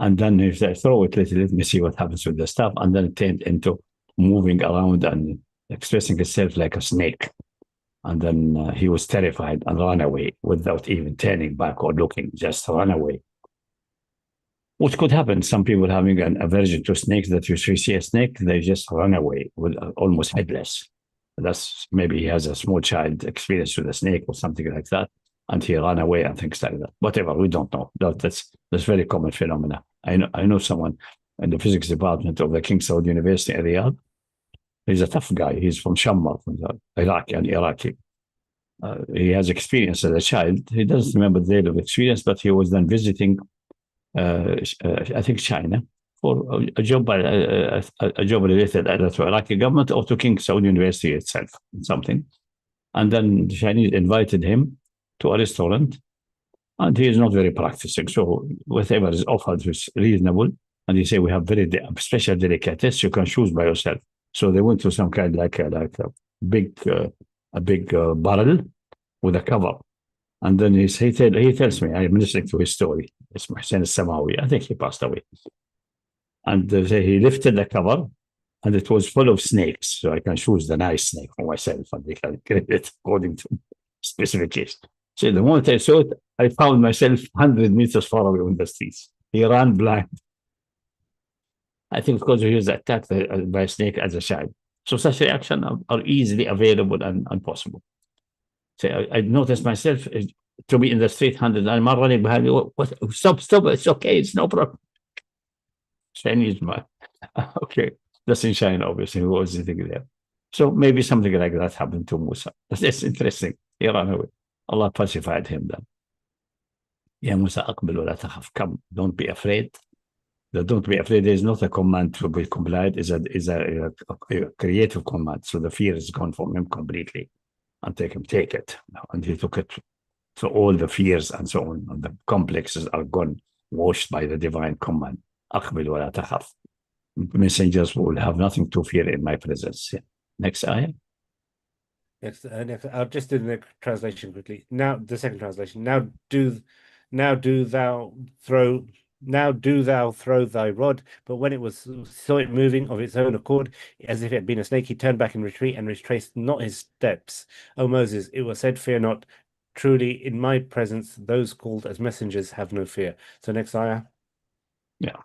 And then if I throw it, let me see what happens with the staff. And then it turned into moving around and expressing itself like a snake. And then he was terrified and ran away without even turning back or looking, just ran away. What could happen? Some people having an aversion to snakes, that you see a snake, they just run away with almost headless. That's maybe he has a small child experience with a snake or something like that, and he ran away and things like that. Whatever, we don't know. That's very common phenomena. I know someone in the physics department of the King Saud University in Riyadh. He's a tough guy. He's from Shammar, from Iraqi. He has experience as a child. He doesn't remember the date of experience, but he was then visiting, I think, China for a job related either to Iraqi government or to King Saud University itself, something. And then the Chinese invited him to a restaurant, and he is not very practicing. So whatever is offered is reasonable. And he said, we have very special delicatessen, you can choose by yourself. So they went to some kind like a big barrel with a cover. And then he tells me, I'm listening to his story. It's Mohsen Samawi. I think he passed away. And he lifted the cover, and it was full of snakes. So I can choose the nice snake for myself, and they can grade it according to specifications. So the moment I saw it, I found myself 100 meters far away on the streets. He ran blind. I think because he was attacked by a snake as a child. So such reactions are easily available and possible. So I noticed myself to be in the street 100, I'm running behind you. What? Stop, it's okay, it's no problem. Chinese man. Okay, that's in China, obviously, who was sitting there. So maybe something like that happened to Musa. That's interesting. He ran away. Allah pacified him then. Ya Musa, aqbil wa la takhaf. Come, don't be afraid. The don't be afraid is not a command to be complied, is a creative command. So the fear is gone from him completely. And take it. And he took it to all the fears and so on. And the complexes are gone, washed by the divine command. Aqbil wa la takhaf. Messengers will have nothing to fear in my presence. Next ayah. Next, I'll just do the translation quickly. Now, the second translation. Now do thou throw thy rod. But when it saw it moving of its own accord, as if it had been a snake, he turned back in retreat and retraced not his steps. O Moses, it was said, fear not. Truly, in my presence, those called as messengers have no fear. So next ayah. Yeah.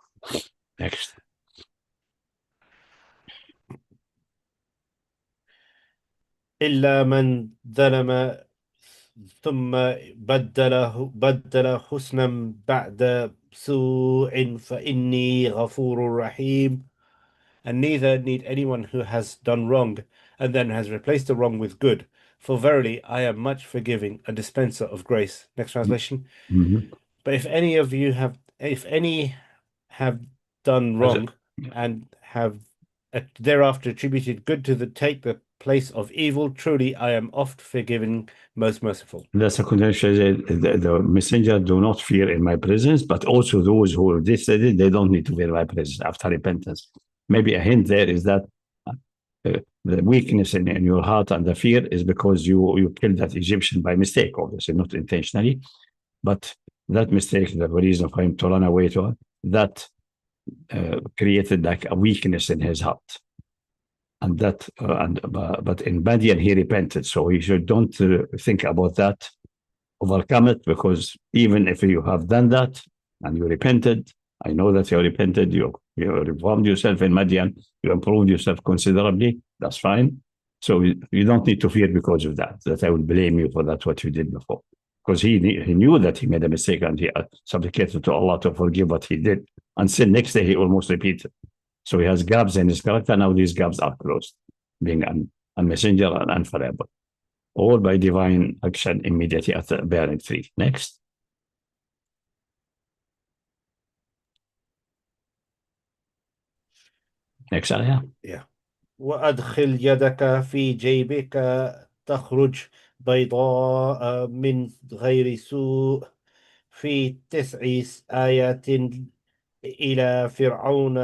Next. إلا من ظلم ثم بدل حسنا بعد سوء فإني غفور رحيم. And neither need anyone who has done wrong and then has replaced the wrong with good. For verily, I am much forgiving, a dispenser of grace. Next translation. But if any have done wrong and have thereafter attributed good to take the place of evil, truly I am oft forgiving, most merciful. That's a condition. The messenger do not fear in my presence, but also those who did it, they don't need to fear my presence after repentance. Maybe a hint there is that the weakness in your heart and the fear is because you killed that Egyptian by mistake, obviously not intentionally, but that mistake, the reason for him to run away to that created like a weakness in his heart. And that, but in Madian he repented, so you should don't think about that, overcome it, because even if you have done that and you repented, I know that you repented, you You reformed yourself in Madian, you improved yourself considerably, that's fine. So you don't need to fear because of that, that I will blame you for that, what you did before. Because he knew that he made a mistake and he supplicated to Allah to forgive what he did. And still next day he almost repeated. So he has gaps in his character. Now these gaps are closed, being a messenger and unfallible. All by divine action immediately after bearing 3. Next. Next ayah. Yeah. وأدخل يدك في جيبك تخرج بيضاء من غير سوء في 9 آيات إلى فرعون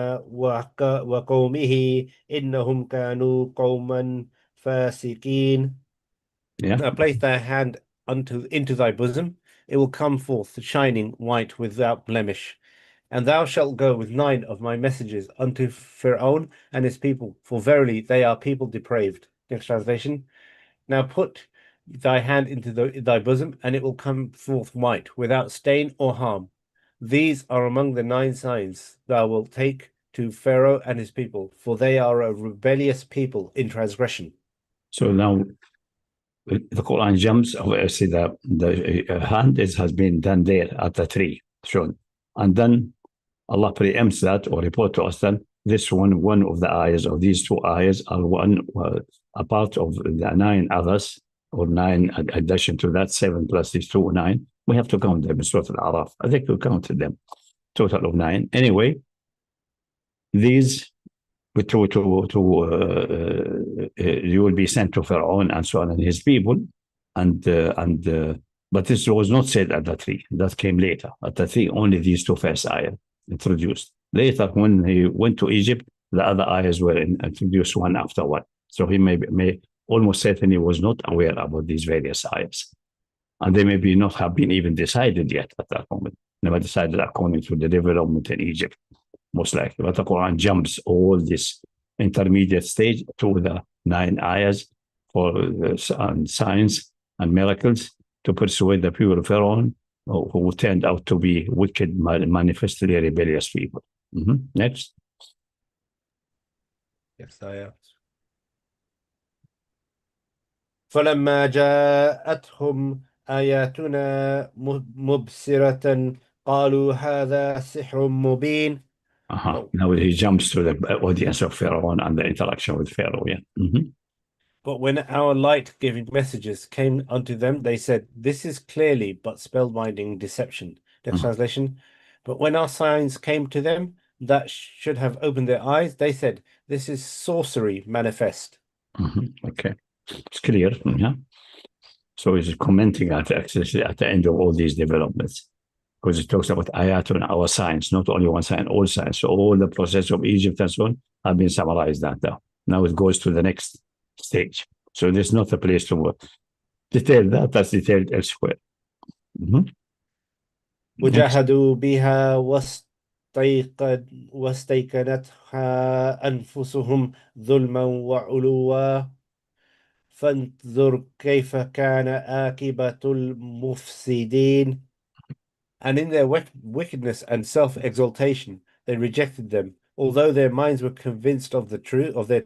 وقومه إنهم كانوا قوما فاسقين. Yeah. Now place thy hand into thy bosom, it will come forth shining white without blemish. And thou shalt go with 9 of my messengers unto Pharaoh and his people, for verily they are people depraved. Next translation. Now put thy hand into thy bosom, and it will come forth white, without stain or harm. These are among the 9 signs thou wilt take to Pharaoh and his people, for they are a rebellious people in transgression. So now the Quran jumps, see the hand has been done there at the tree, shown. And then Allah preempts that or report to us that this one of the ayahs of these 2 ayahs are a part of the 9 others, or 9 addition to that, 7 plus these 2, 9. We have to count them in Surah Al-Araf. I think we counted them, total of 9. Anyway, these you will be sent to Pharaoh and so on and his people, but this was not said at the 3. That came later. At the 3, only these 2 first ayahs introduced. Later, when he went to Egypt, the other ayahs were introduced one after one. So he may almost certainly was not aware about these various ayahs. And they may not have been even decided yet at that moment. Never decided according to the development in Egypt, most likely. But the Quran jumps all this intermediate stage to the 9 ayahs for signs and miracles to persuade the people of Pharaoh, who turned out to be wicked, manifestly rebellious people. Next. Next ayah. فلما جاءتهم آياتنا مبصرة قالوا هذا سحر مبين. Now he jumps to the audience of Pharaoh and the interaction with Pharaoh. Yeah. But when our light-giving messages came unto them, they said, "This is clearly but spellbinding deception." Next translation. But when our signs came to them, that should have opened their eyes, they said, "This is sorcery manifest." Okay, it's clear. Yeah. So he's commenting at the end of all these developments, because it talks about ayat on our signs, not only one sign, all signs. So all the process of Egypt and so on have been summarized that now. Now it goes to the next stage. So there's not a place to detail that. That's detailed elsewhere. وجاهدوا بها واستيقنتها أنفسهم ظلما وعلوا فانظر كيف كان عاقبة المفسدين. And in their wickedness and self-exaltation, they rejected them, although their minds were convinced of their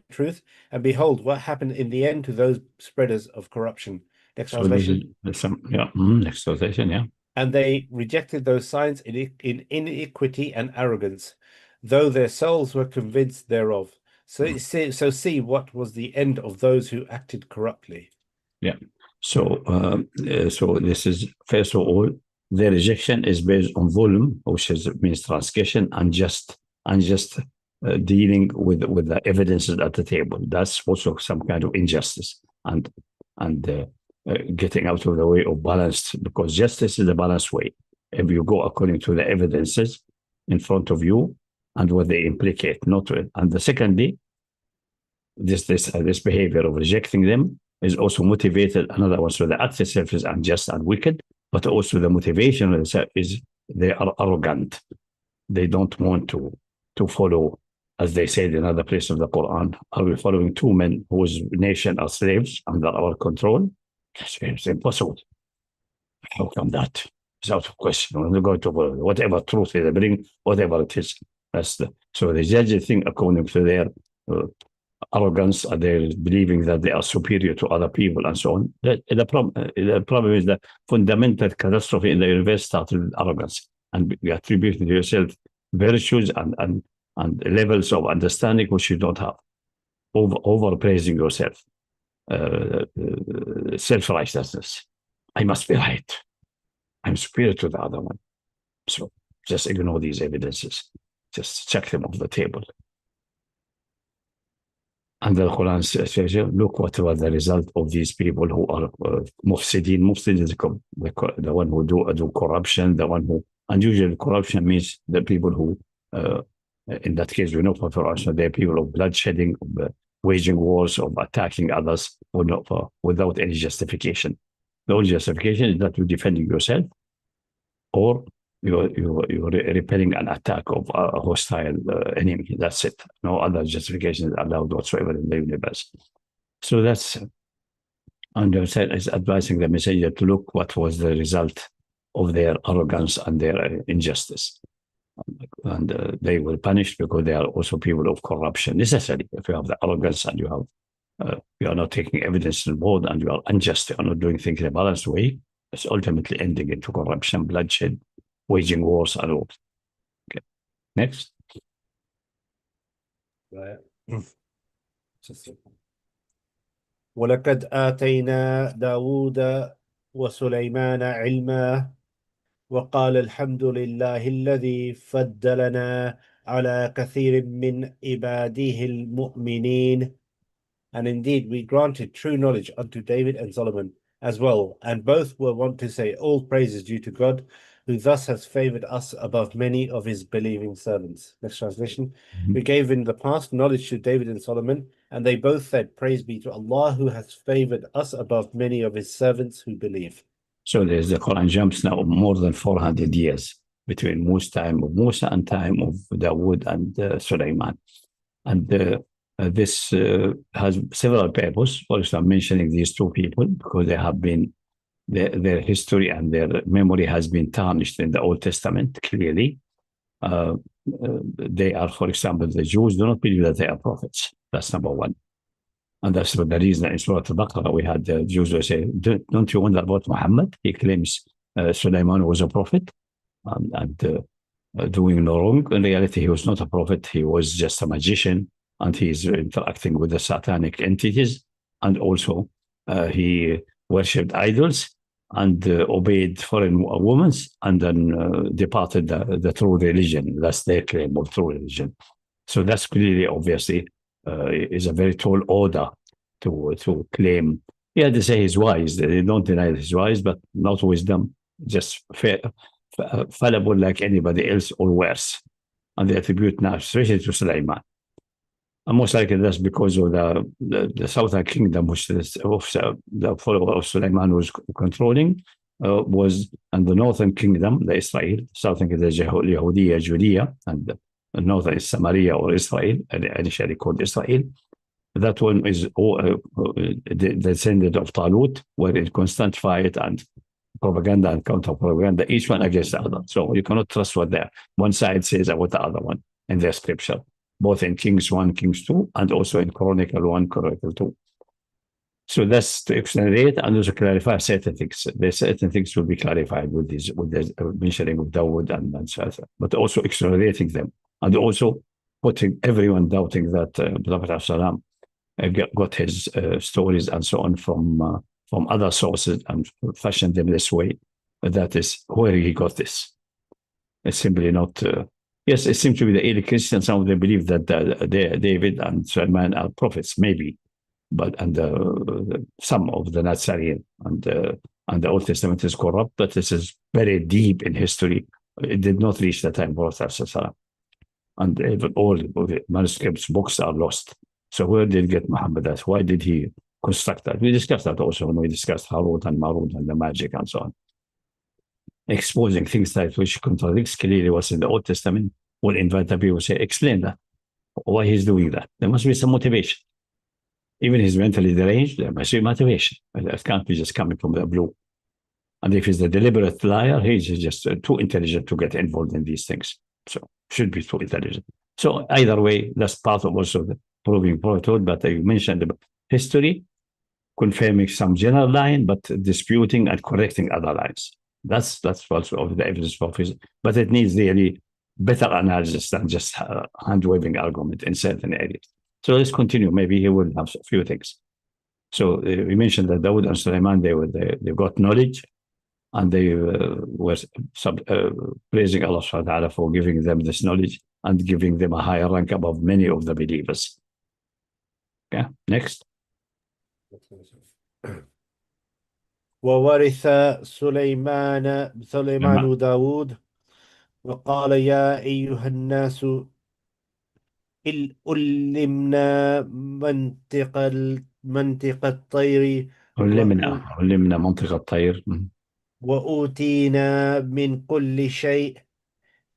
truth. And behold, what happened in the end to those spreaders of corruption. Next translation. Next translation, yeah. And they rejected those signs in iniquity and arrogance, though their souls were convinced thereof. So see what was the end of those who acted corruptly. Yeah. So this is, first of all, their rejection is based on volume, which means transgression, and just dealing with the evidences at the table. That's also some kind of injustice and getting out of the way of balanced, because justice is a balanced way. If you go according to the evidences in front of you and what they implicate, not to it. And the secondly, this behavior of rejecting them is also motivated. Another one, so the act itself is unjust and wicked, but also the motivation is they are arrogant. They don't want to follow, as they said in other place of the Quran. Are we following 2 men whose nation are slaves under our control? It's impossible. How come that? It's out of question. We're going to whatever truth they bring, whatever it is. So they judge a thing according to their arrogance, and they're believing that they are superior to other people and so on. The problem is the fundamental catastrophe in the universe started with arrogance, and you attribute to yourself virtues and levels of understanding which you don't have, overpraising yourself, self-righteousness. I must be right. I'm superior to the other one. So just ignore these evidences. Just check them off the table. And the Quran says, look what was the result of these people who are mufsidin. Mufsid is the one who do corruption, the one who, and usually corruption means the people who, in that case, we know for corruption, they're people of bloodshedding, of waging wars, of attacking others without any justification. The only justification is that you're defending yourself, or you're repelling an attack of a hostile enemy. That's it. No other justification is allowed whatsoever in the universe. So that's, and is advising the messenger to look what was the result of their arrogance and their injustice. And they were punished because they are also people of corruption. Necessarily, if you have the arrogance and you are not taking evidence on board and you are unjust, you are not doing things in a balanced way, it's ultimately ending into corruption, bloodshed, waging wars and all. Okay. Next. ولقد آتينا داود وسليمان علما وقال الحمد لله الذي فضلنا على كثير من عباده المؤمنين. And indeed we granted true knowledge unto David and Solomon as well, and both were wont to say, all praise is due to God, who thus has favored us above many of his believing servants. Next translation. We gave in the past knowledge to David and Solomon, and they both said, praise be to Allah, who has favored us above many of his servants who believe. So there's the Quran jumps now more than 400 years between time of Musa and time of Dawood and Sulaiman. And this has several purposes. For example, mentioning these two people because they have been, their history and their memory has been tarnished in the Old Testament, clearly. They are, for example, the Jews do not believe that they are prophets. That's number one. And that's the reason in Surah Al-Baqarah we had the Jews who say, don't you wonder about Muhammad? He claims Sulaiman was a prophet and doing no wrong. In reality, he was not a prophet. He was just a magician, and he's interacting with the satanic entities. And also he worshipped idols and obeyed foreign women, and then departed the true religion. That's their claim of true religion. So that's clearly, obviously, is a very tall order to claim. Yeah, they say he's wise. They don't deny that he's wise, but not wisdom, just fallible like anybody else or worse. And they attribute now, especially to Sulaiman. And most likely that's because of the southern kingdom, which the follower of Sulaiman was controlling, and the northern kingdom, the Israel, southern kingdom, the Yehudiya, Judea, and the northern is Samaria or Israel, initially called Israel. That one is the descendant of Talut, where in constant fight and propaganda and counter-propaganda, each one against the other. So you cannot trust what one side says about the other one in their scripture, both in Kings 1, Kings 2, and also in Chronicle 1, Chronicle 2. So that's to accelerate and also clarify certain things. Certain things will be clarified with the mentioning of Dawood and so on, but also accelerating them, and also putting everyone doubting that Prophet ﷺ got his stories and so on from other sources and fashioned them this way. That is where he got this. It's simply not. Yes, it seems to be the early Christians. Some of them believe that David and Sulaiman are prophets, maybe, but some of the Massari and the Old Testament is corrupt. But this is very deep in history. It did not reach the time of Prophet ﷺ. And even all the manuscripts, books are lost. So where did he get Muhammad? Why did he construct that? We discussed that also when we discussed Harut and Marut and the magic and so on. Exposing things like which contradicts clearly what's in the Old Testament will invite the people to say, explain that. Why he's doing that. There must be some motivation. Even if he's mentally deranged, there must be motivation. It can't be just coming from the blue. And if he's a deliberate liar, he's just too intelligent to get involved in these things. So should be too intelligent. So either way, that's part of also the proving prophethood. But you mentioned about history, confirming some general line, but disputing and correcting other lines. That's also of the evidence for physics. But it needs really better analysis than just hand-waving argument in certain areas. So let's continue. Maybe he will have a few things. So we mentioned that Dawood and Sulaiman, they got knowledge, and they were praising Allah subhanahu wa ta'ala for giving them this knowledge and giving them a higher rank above many of the believers. Okay, next. وورث سليمان داود وقال يا أيها الناس علمنا منطق الطير علمنا منطق الطير وأوتينا من كل شيء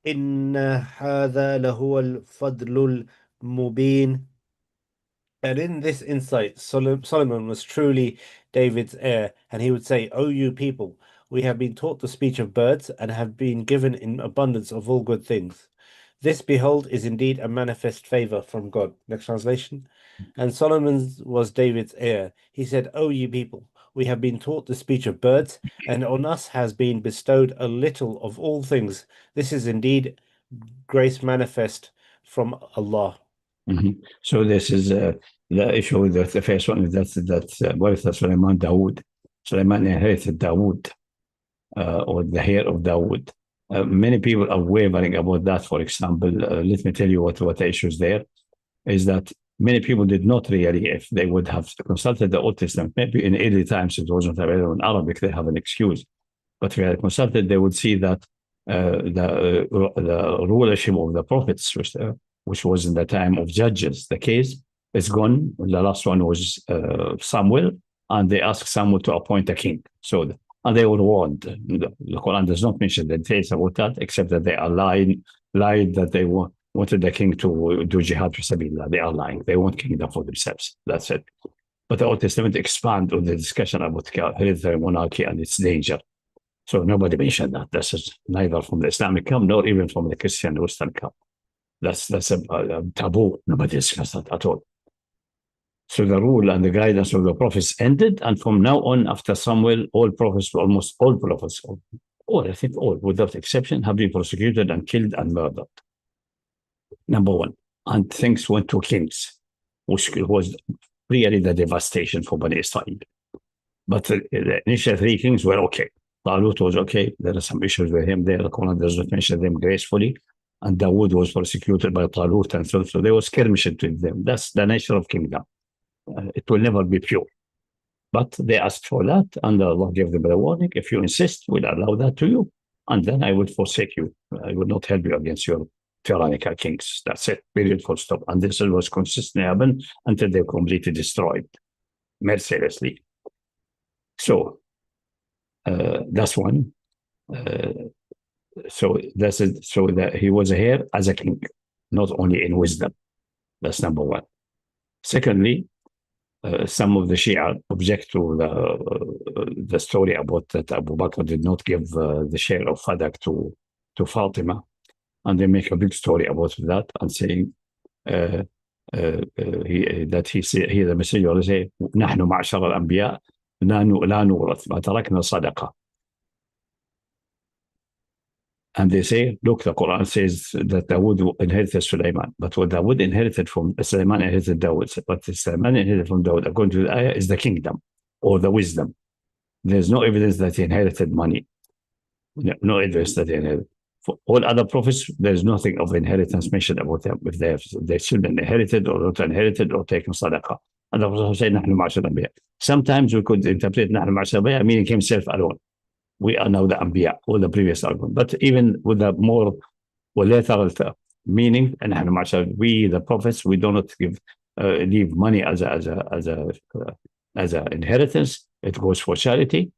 إن هذا لهو الفضل المبين. And in this insight, Solomon was truly David's heir, and he would say, O you people, we have been taught the speech of birds and have been given in abundance of all good things. This, behold, is indeed a manifest favor from God. Next translation. And Solomon was David's heir. He said, O you people, we have been taught the speech of birds, and on us has been bestowed a little of all things. This is indeed grace manifest from Allah. Mm-hmm. So this is the issue with the first one, that Waritha Sulaiman Dawood. Sulaiman inherited Dawood, or the heir of Dawood. Many people are wavering about that. For example, let me tell you what the issues there is, that many people did not really, if they would have consulted the Old Testament, maybe in early times it wasn't available in Arabic, they have an excuse. But if they had consulted, they would see that the rulership of the prophets, which was in the time of judges, the case is gone. The last one was Samuel, and they asked Samuel to appoint a king. So, and they were warned. The Quran does not mention the details about that, except that they are lied that they wanted the king to do jihad for sabilillah. They are lying. They want kingdom for themselves. That's it. But the Old Testament expand on the discussion about hereditary monarchy and its danger. So nobody mentioned that. This is neither from the Islamic camp nor even from the Christian Western camp. That's a taboo. Nobody discussed that at all. So the rule and the guidance of the prophets ended, and from now on, after Samuel, all prophets, almost all prophets, I think all, without exception, have been prosecuted and killed and murdered. Number one. And things went to kings, which was really the devastation for Bani Israel. But the initial three kings were okay. Talut was okay. There are some issues with him there. The Quran does not mention them gracefully. And Dawood was persecuted by Talut, and so there was skirmishing with them. That's the nature of kingdom. It will never be pure. But they asked for that, and Allah gave them a warning. If you insist, we'll allow that to you, and then I will forsake you. I will not help you against your tyrannical kings. That's it. Period. Full stop. And this was consistently happened until they were completely destroyed, mercilessly. So that's one. So that's it. So that he was here as a king, not only in wisdom. That's number one. Secondly, some of the Shia object to the story about that Abu Bakr did not give the share of Fadak to Fatima, and they make a big story about that and saying he the messenger will say نحن معشر الأنبياء لا نورث ما تركنا صدقة. And they say, look, the Quran says that Dawood inherited Sulaiman, but what Dawood inherited from Sulaiman inherited Dawood, but Sulaiman inherited from Dawood, according to the ayah, is the kingdom or the wisdom. There's no evidence that he inherited money. No evidence that he inherited. For all other prophets, there's nothing of inheritance mentioned about them, if they have their children inherited or not inherited or taken sadaqah. And the Prophet said, نحن معشر الأنبياء. Sometimes we could interpret نحن معشر الأنبياء meaning himself alone. We are now the Anbiya, or the previous argument. But even with the more later meaning, we, the prophets, we do not leave money as an inheritance. It goes for charity.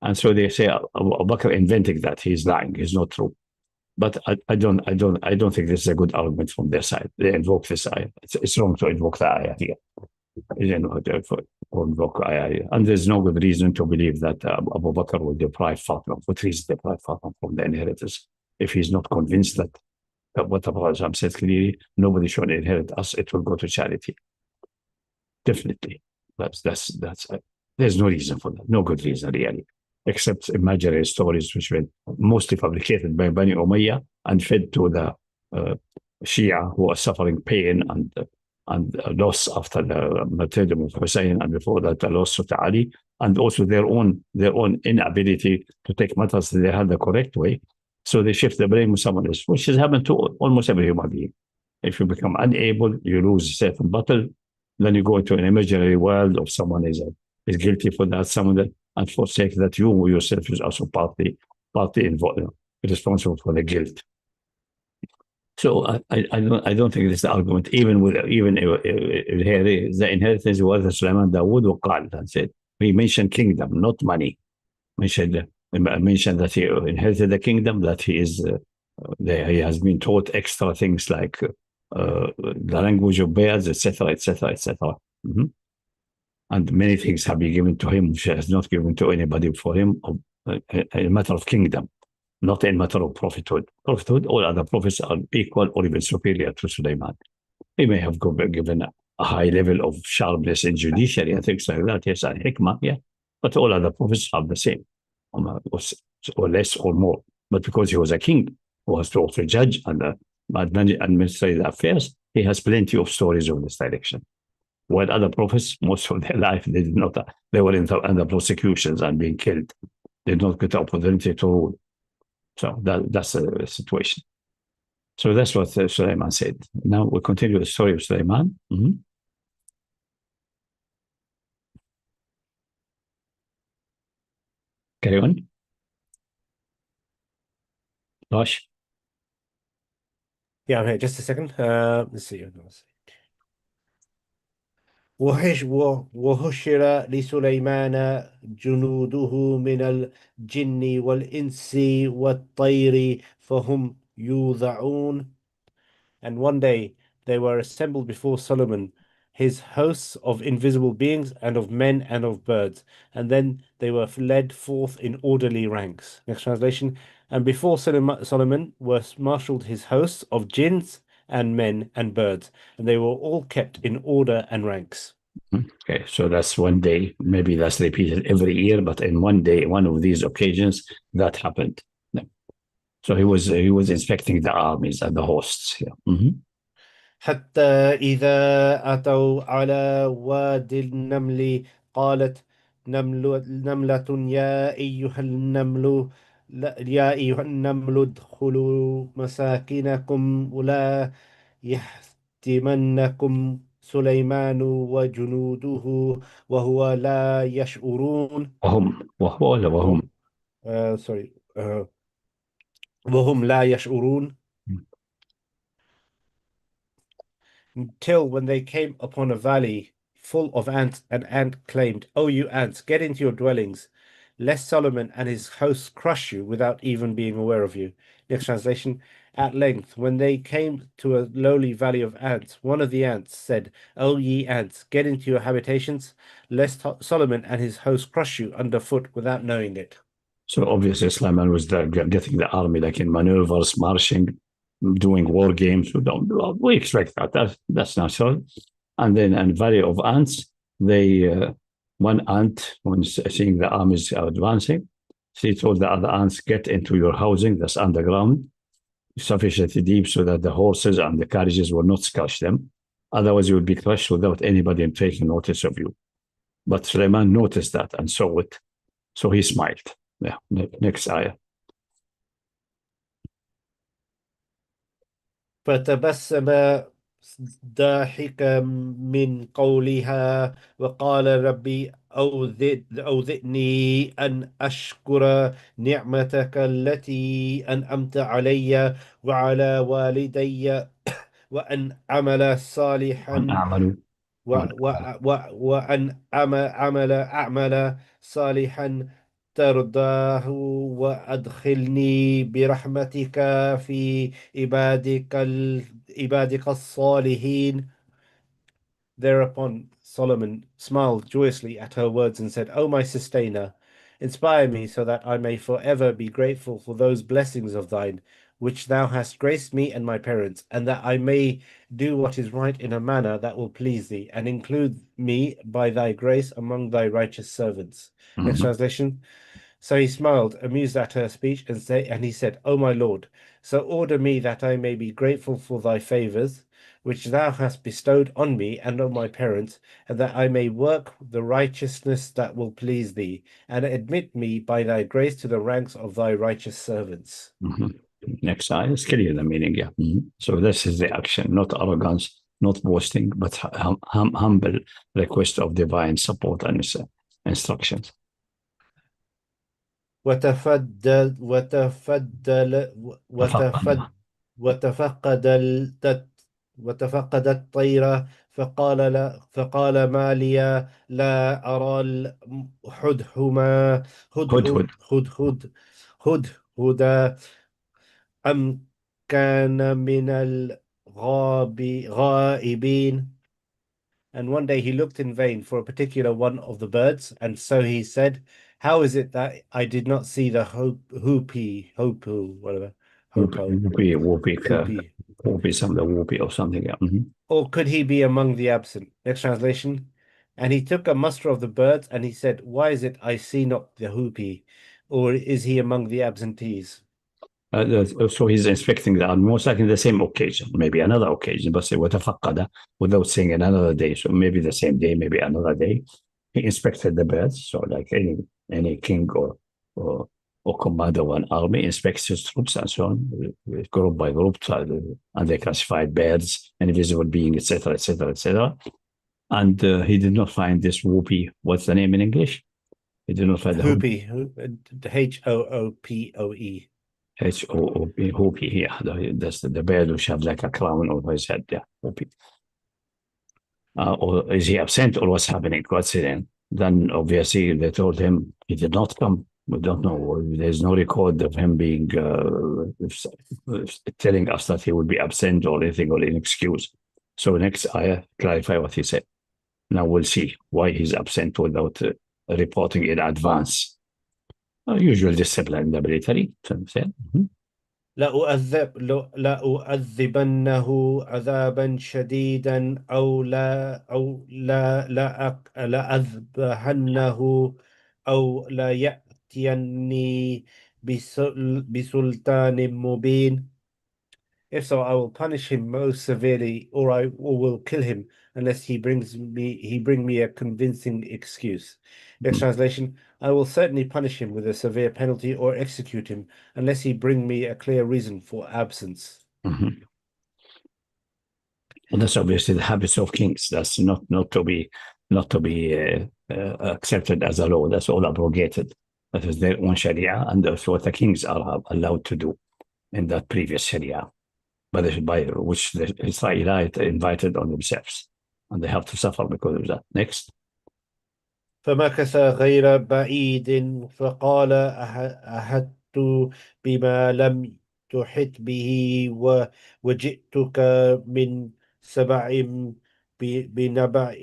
And so they say Abu Bakr inventing that. He's lying. He's not true. But I don't think this is a good argument from their side. They invoke this ayah. It's wrong to invoke the ayah here. And there's no good reason to believe that Abu Bakr will deprive Fatima. What reason deprive Fatima from the inheritance if he's not convinced that what the Prophet said clearly, nobody should inherit us. It will go to charity. Definitely. That's there's no reason for that. No good reason, really, except imaginary stories which were mostly fabricated by Bani Umayyah and fed to the Shia who are suffering pain and loss after the martyrdom of Hussein, and before that the loss of Ali, and also their own inability to take matters in their hand the correct way. So they shift the blame with someone else, which has happened to almost every human being. If you become unable, you lose a certain battle, then you go into an imaginary world of someone is guilty for that, someone that, and forsake that you yourself is also partly involved, responsible for the guilt. So I don't think this is the argument. Even the inheritance was Sulaiman Dawood وقال, and said he mentioned kingdom, not money. Mentioned that he inherited the kingdom, that he has been taught extra things like the language of birds, etc., etc., etc. And many things have been given to him which has not given to anybody before him, a matter of kingdom, not a matter of prophethood. Prophethood, all other prophets are equal or even superior to Sulaiman. He may have given a high level of sharpness in judiciary and things like that, yes, and hikmah, yeah. But all other prophets are the same, or less or more. But because he was a king who has to also judge and administer the affairs, he has plenty of stories of this direction. While other prophets, most of their life, they were under prosecutions and being killed. They did not get the opportunity to rule. So that's the situation. So that's what Sulaiman said. Now we continue the story of Sulaiman. Carry on. Josh? Yeah, I'm here. Just a second. Let's see. وحشر لسليمان جنوده من الجن والإنس والطير فهم يوزعون. And one day they were assembled before Solomon, his hosts of invisible beings and of men and of birds. And then they were led forth in orderly ranks. Next translation. And before Solomon were marshaled his hosts of jinns and men and birds, and they were all kept in order and ranks. Okay, so that's one day. Maybe that's repeated every year, but in one day, one of these occasions, that happened. So he was inspecting the armies and the hosts. Yeah. حتى إذا أتوا على واد النمل قالت نملة يا أيها النمل ادخلوا مساكنكم ولا يحتمنكم سليمان وجنوده وهو لا يشعرون. وهو ولا وهم؟ sorry. وهم لا يشعرون. Until when they came upon a valley full of ants, an ant claimed, "O you ants, get into your dwellings, lest Solomon and his hosts crush you without even being aware of you." Next translation. At length, when they came to a lowly valley of ants, one of the ants said, "O ye ants, get into your habitations, lest Solomon and his hosts crush you underfoot without knowing it." So obviously Sulaiman was getting the army like in maneuvers, marching, doing war games. We expect that. That's natural. And then in Valley of Ants, one ant, when seeing the armies advancing, she told the other ants, "Get into your housing that's underground, sufficiently deep so that the horses and the carriages will not crush them. Otherwise, you will be crushed without anybody taking notice of you." But Sulaiman noticed that and saw it. So he smiled. Yeah, next ayah. فتبسم ضاحكا من قولها وقال ربي أوذئني أن أشكر نعمتك التي أنعمت علي وعلى والدي وأن أعمل صالحا وأن أعمل صالحا ترضاه وأدخلني برحمتك في عبادك الصالحين. Thereupon Solomon smiled joyously at her words and said, "O my sustainer, inspire me so that I may forever be grateful for those blessings of thine, which thou hast graced me and my parents, and that I may do what is right in a manner that will please thee, and include me by thy grace among thy righteous servants. Next Mhm. translation. So he smiled, amused at her speech, and he said, O my Lord, so order me that I may be grateful for thy favors, which thou hast bestowed on me and on my parents, and that I may work the righteousness that will please thee, and admit me by thy grace to the ranks of thy righteous servants. Mhm. Next slide is clear the meaning. Yeah. So this is the action, not arrogance, not boasting, but humble request of divine support and instructions. وتفضل وتفضل تفضل. وتفقد وتفقد الطير فقال ما لي لا أرى الهدهما هدهد. هدهد أم كان من الغائبين. And one day he looked in vain for a particular one of the birds, and so he said, How is it that I did not see the hopu, whatever, hopo, hoopy? Whoopee, something, whoopee or something. Yeah. Or could he be among the absent? Next translation. And he took a muster of the birds, and he said, Why is it I see not the hoopy? Or is he among the absentees? So he's inspecting the most likely the same occasion, maybe another occasion, but say وتفقد without saying another day. So maybe the same day, maybe another day. He inspected the birds. So like any king or or commander of an army inspects his troops and so on, group by group, and they classified birds, invisible being, etc., etc., etc. And he did not find this whoopee. What's the name in English? He did not find the Hoopy, Hoopoe. Hoopy, Hoopy, yeah. That's the bird which have like a crown over his head. Yeah, Hoopy. Or is he absent or what's happening? What's it in? Then obviously they told him he did not come. We don't know. There's no record of him being telling us that he would be absent or anything or an excuse. So next ayah clarify what he said. Now we'll see why he's absent without reporting in advance. Usual discipline in the military. لأؤذبنه عذابا شديدا أو لا لأذبحنه أو لا يأتيني بسلطان مبين. If so, I will punish him most severely, or will kill him unless he bring me a convincing excuse. Next translation: I will certainly punish him with a severe penalty or execute him unless he bring me a clear reason for absence. Mm-hmm. Well, that's obviously the habits of kings. That's not to be accepted as a law. That's all abrogated. That is their own Sharia, and that's what the kings are allowed to do in that previous Sharia, by which the Israelites invited on themselves, and they have to suffer because of that. Next. فمكث غير بعيد فقال أحدت بما لم تحط به وجئتك من سبع بنبع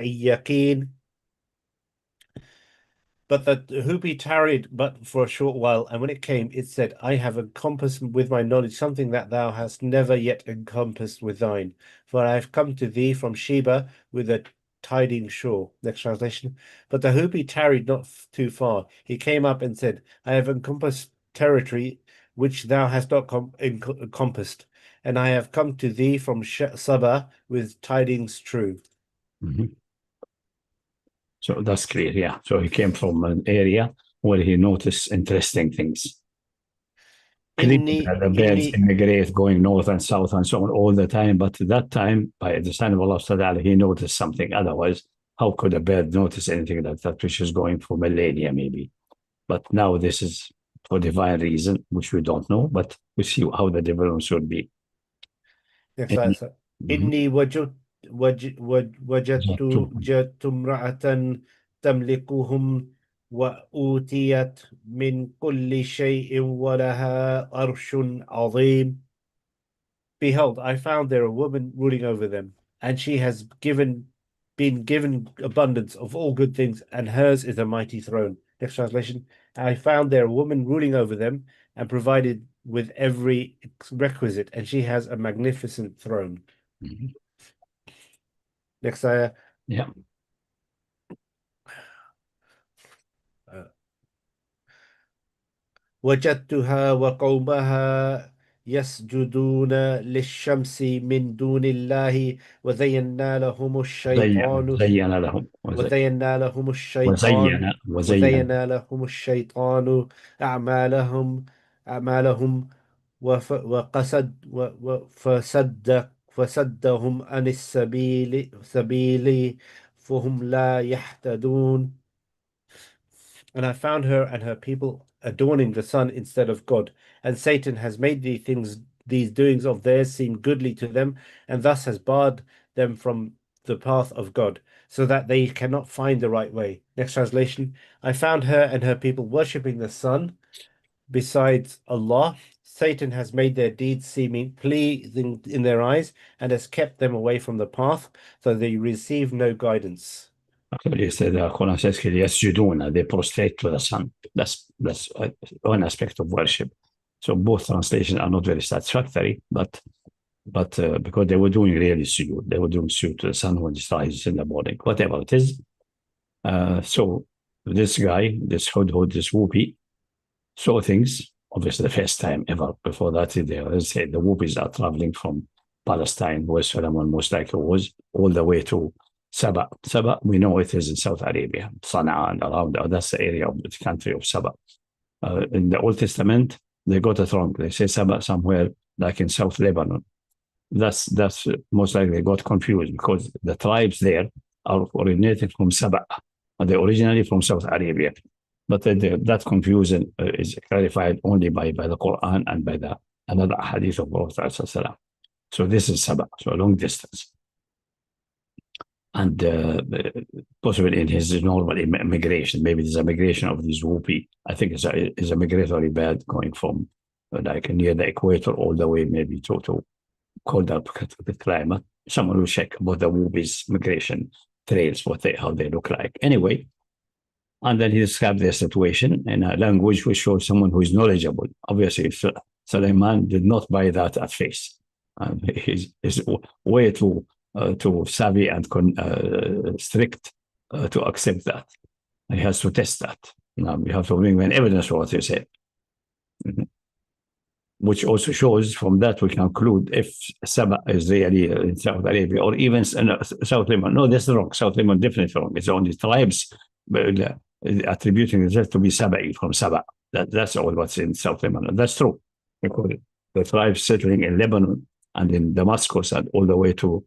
يقين. But the Hoopy tarried but for a short while, and when it came, it said, I have encompassed with my knowledge something that thou hast never yet encompassed with thine. For I have come to thee from Sheba with a tiding sure. Next translation. But the Hoopy tarried not too far. He came up and said, I have encompassed territory which thou hast not encompassed, and I have come to thee from Saba with tidings true. Mm-hmm. So that's clear, yeah. So he came from an area where he noticed interesting things. The birds immigrate going north and south and so on all the time, but at that time, by the sign of Allah, he noticed something. Otherwise, how could a bird notice anything like that, which is going for millennia maybe? But now this is for divine reason, which we don't know, but we see how the development should be. Next slide. إني وجدت امرأة تملكهم وأوتيت من كل شيء ولها عرش عظيم. Behold, I found there a woman ruling over them, and she has been given abundance of all good things, and hers is a mighty throne. Next translation. I found there a woman ruling over them and provided with every requisite, and she has a magnificent throne. Next ayah. Yeah. وجدتها وقومها يسجدون للشمس من دون الله وزينا لهم الشيطان زين لهم وزينا لهم الشيطان وزين لهم الشيطان أعمالهم فصدهم عن السبيل فهم لا يهتدون. And I found her and her people adorning the sun instead of God, and Satan has made these doings of theirs seem goodly to them, and thus has barred them from the path of God, so that they cannot find the right way. Next translation. I found her and her people worshipping the sun besides Allah. Satan has made their deeds seeming pleasing in their eyes and has kept them away from the path, so they receive no guidance. Actually, the Quran says يسجدون, they prostrate to the sun. That's one aspect of worship. So both translations are not very satisfactory, but because they were doing really sujood, they were doing sujood to the sun when it rises in the morning, whatever it is. So this guy, this hudhud, this whoopee, saw things. Obviously, the first time ever. Before that, they said the whoopies are traveling from Palestine, where Solomon most likely was, all the way to Saba. Saba, we know it is in South Arabia, Sana'a and around. That's the area of the country of Saba. In the Old Testament, they got it wrong. They say Saba somewhere like in South Lebanon. That's most likely they got confused because the tribes there are originated from Saba. And they're originally from South Arabia. But that confusion is clarified only by the Quran and by another hadith of Prophet. So this is Saba, so a long distance. And possibly in his normal migration, maybe there's a migration of these whoopee. I think it's a migratory bird going from like near the equator all the way maybe to cold up the climate. Someone will check about the whoopies migration trails, how they look like. Anyway, and then he described their situation in a language which shows someone who is knowledgeable. Obviously, Sulaiman did not buy that at face. He's way too savvy and strict to accept that. He has to test that. Now, we have to bring an evidence for what he said. Which also shows from that we conclude if Saba is really in South Arabia or even South Lebanon. No, that's wrong. South Lebanon definitely wrong. It's only tribes attributing themselves to be Saba'i from Saba. That's all what's in South Lebanon. That's true. Because the tribes settling in Lebanon and in Damascus and all the way to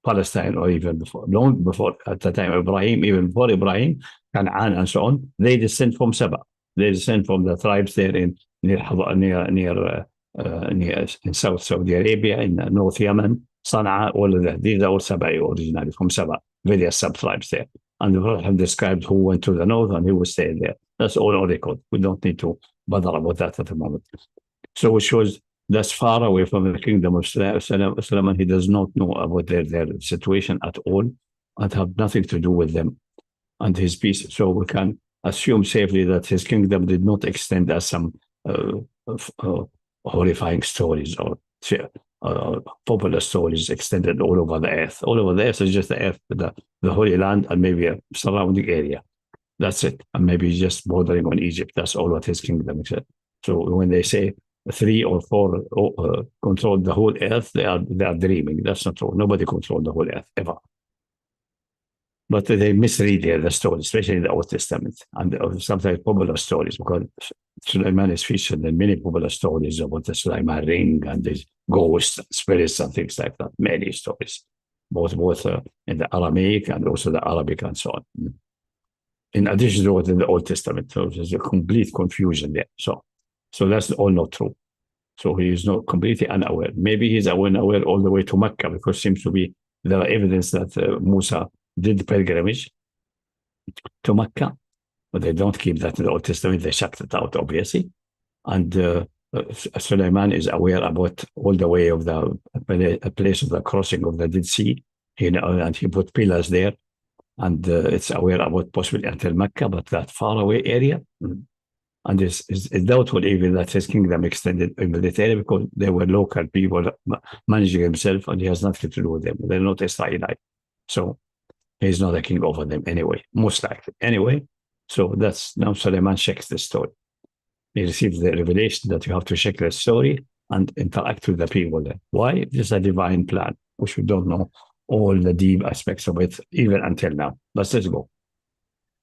Palestine, or even long before, at the time of Ibrahim, even before Ibrahim, Canaan and so on, they descend from Saba. They descend from the tribes there in near in South Saudi Arabia, in North Yemen, Sana'a, all of that. These are all Saba'i originally from Saba, various sub-tribes there. And the Prophet have described who went to the north and who was staying there. That's all on record. We don't need to bother about that at the moment. So it shows that's far away from the kingdom of Sulaiman. He does not know about their situation at all and have nothing to do with them and his peace. So we can assume safely that his kingdom did not extend as some horrifying stories or popular stories extended all over the earth. All over the earth is just the earth, the Holy Land, and maybe a surrounding area. That's it. And maybe just bordering on Egypt. That's all what his kingdom is. So when they say 3 or 4 control the whole earth, they are dreaming. That's not true. Nobody controlled the whole earth ever. But they misread the story, especially in the Old Testament, and sometimes popular stories, because Sulaiman is featured in many popular stories about the Sulaiman ring and the ghosts, spirits, and things like that. Many stories, both in the Aramaic and also the Arabic and so on. In addition to what in the Old Testament, so there's a complete confusion there. So that's all not true. So he is not completely unaware. Maybe he's unaware all the way to Mecca, because it seems to be there are evidence that Musa did pilgrimage to Mecca, but they don't keep that in the Old Testament. They shut it out, obviously. And Sulaiman is aware about all the way of the place of the crossing of the Dead Sea, and he put pillars there and it's aware about possibly until Mecca, but that far away area. And it's doubtful even that his kingdom extended in the area because they were local people managing himself, and he has nothing to do with them. They're not Israelite. So he's not a king over them anyway, most likely. Anyway, so that's now Suleiman checks the story. He receives the revelation that you have to check the story and interact with the people there. Why? This is a divine plan, which we don't know all the deep aspects of it, even until now. But let's go.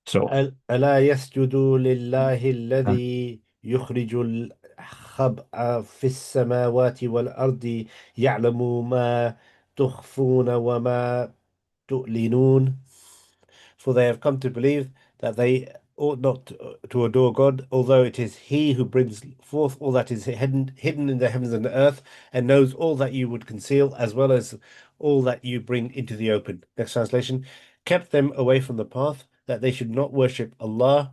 So, ألا يسجد لله الذي يخرج الخبأ في السماوات والأرض يعلم ما تخفون وما تعلنون. For they have come to believe that they ought not to adore God, although it is He who brings forth all that is hidden in the heavens and the earth, and knows all that you would conceal, as well as all that you bring into the open. Next translation. Kept them away from the path, that they should not worship Allah,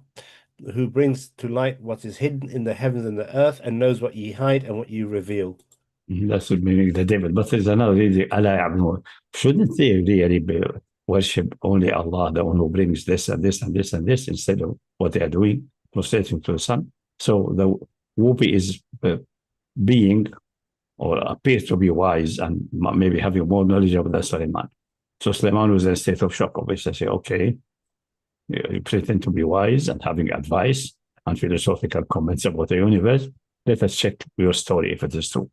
who brings to light what is hidden in the heavens and the earth, and knows what ye hide and what you reveal. that's what meaning the devil. But there's another reading, Allah يعلمون. Shouldn't they really worship only Allah, the one who brings this and this and this and this, instead of what they are doing, prostrating to the sun? So the whoopee is being or appears to be wise and maybe having more knowledge of the Suleiman. So Suleiman was in a state of shock. Obviously, say, okay, you pretend to be wise and having advice and philosophical comments about the universe. Let us check your story if it is true.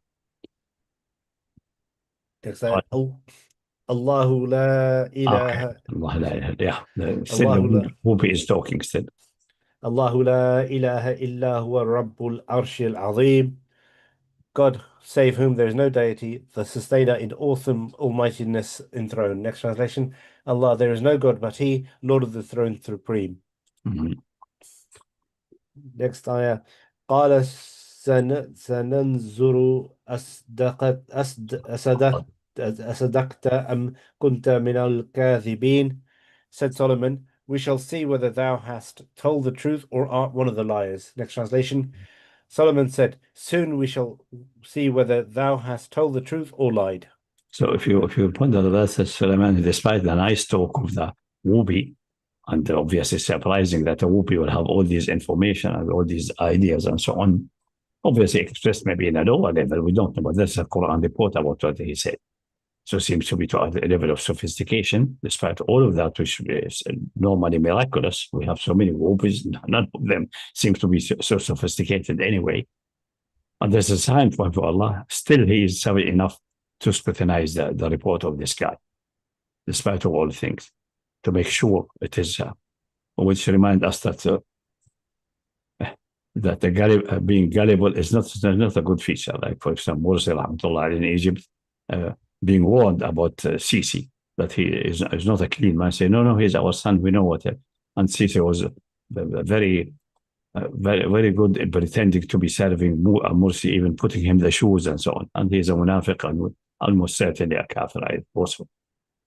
Allahu la ilaha. Allah la ilaha. Yeah, still the whoopee is talking still. Allahu la ilaha illa huwa rabbul arshil azim. God, save whom there is no deity, the sustainer in awesome almightiness enthroned. Next translation. Allah, there is no God but He, Lord of the throne supreme. Next ayah. قال سننظر أصدقت أم كنت من الكاذبين. Said Solomon, we shall see whether thou hast told the truth or art one of the liars. Next translation. Solomon said, soon we shall see whether thou hast told the truth or lied. So if you ponder that, Solomon, despite the nice talk of the whoopee, and obviously surprising that a whoopee will have all these information and all these ideas and so on, obviously expressed maybe in a lower level, we don't know, but there's a Quran report about what he said. So it seems to be to a level of sophistication, despite all of that, which is normally miraculous. We have so many whoopies, none of them seems to be so sophisticated anyway. And there's a sign for Allah. Still, he is savvy enough to scrutinize the report of this guy, despite of all things, to make sure it is, which reminds us that being gullible is not a good feature. Like, for example, Mursi in Egypt, being warned about Sisi, that he is not a clean man. Say, no, he's our son, we know what. And Sisi was very good in pretending to be serving Mursi, even putting him the shoes and so on. And he's a munafiq and almost certainly a kafir, also.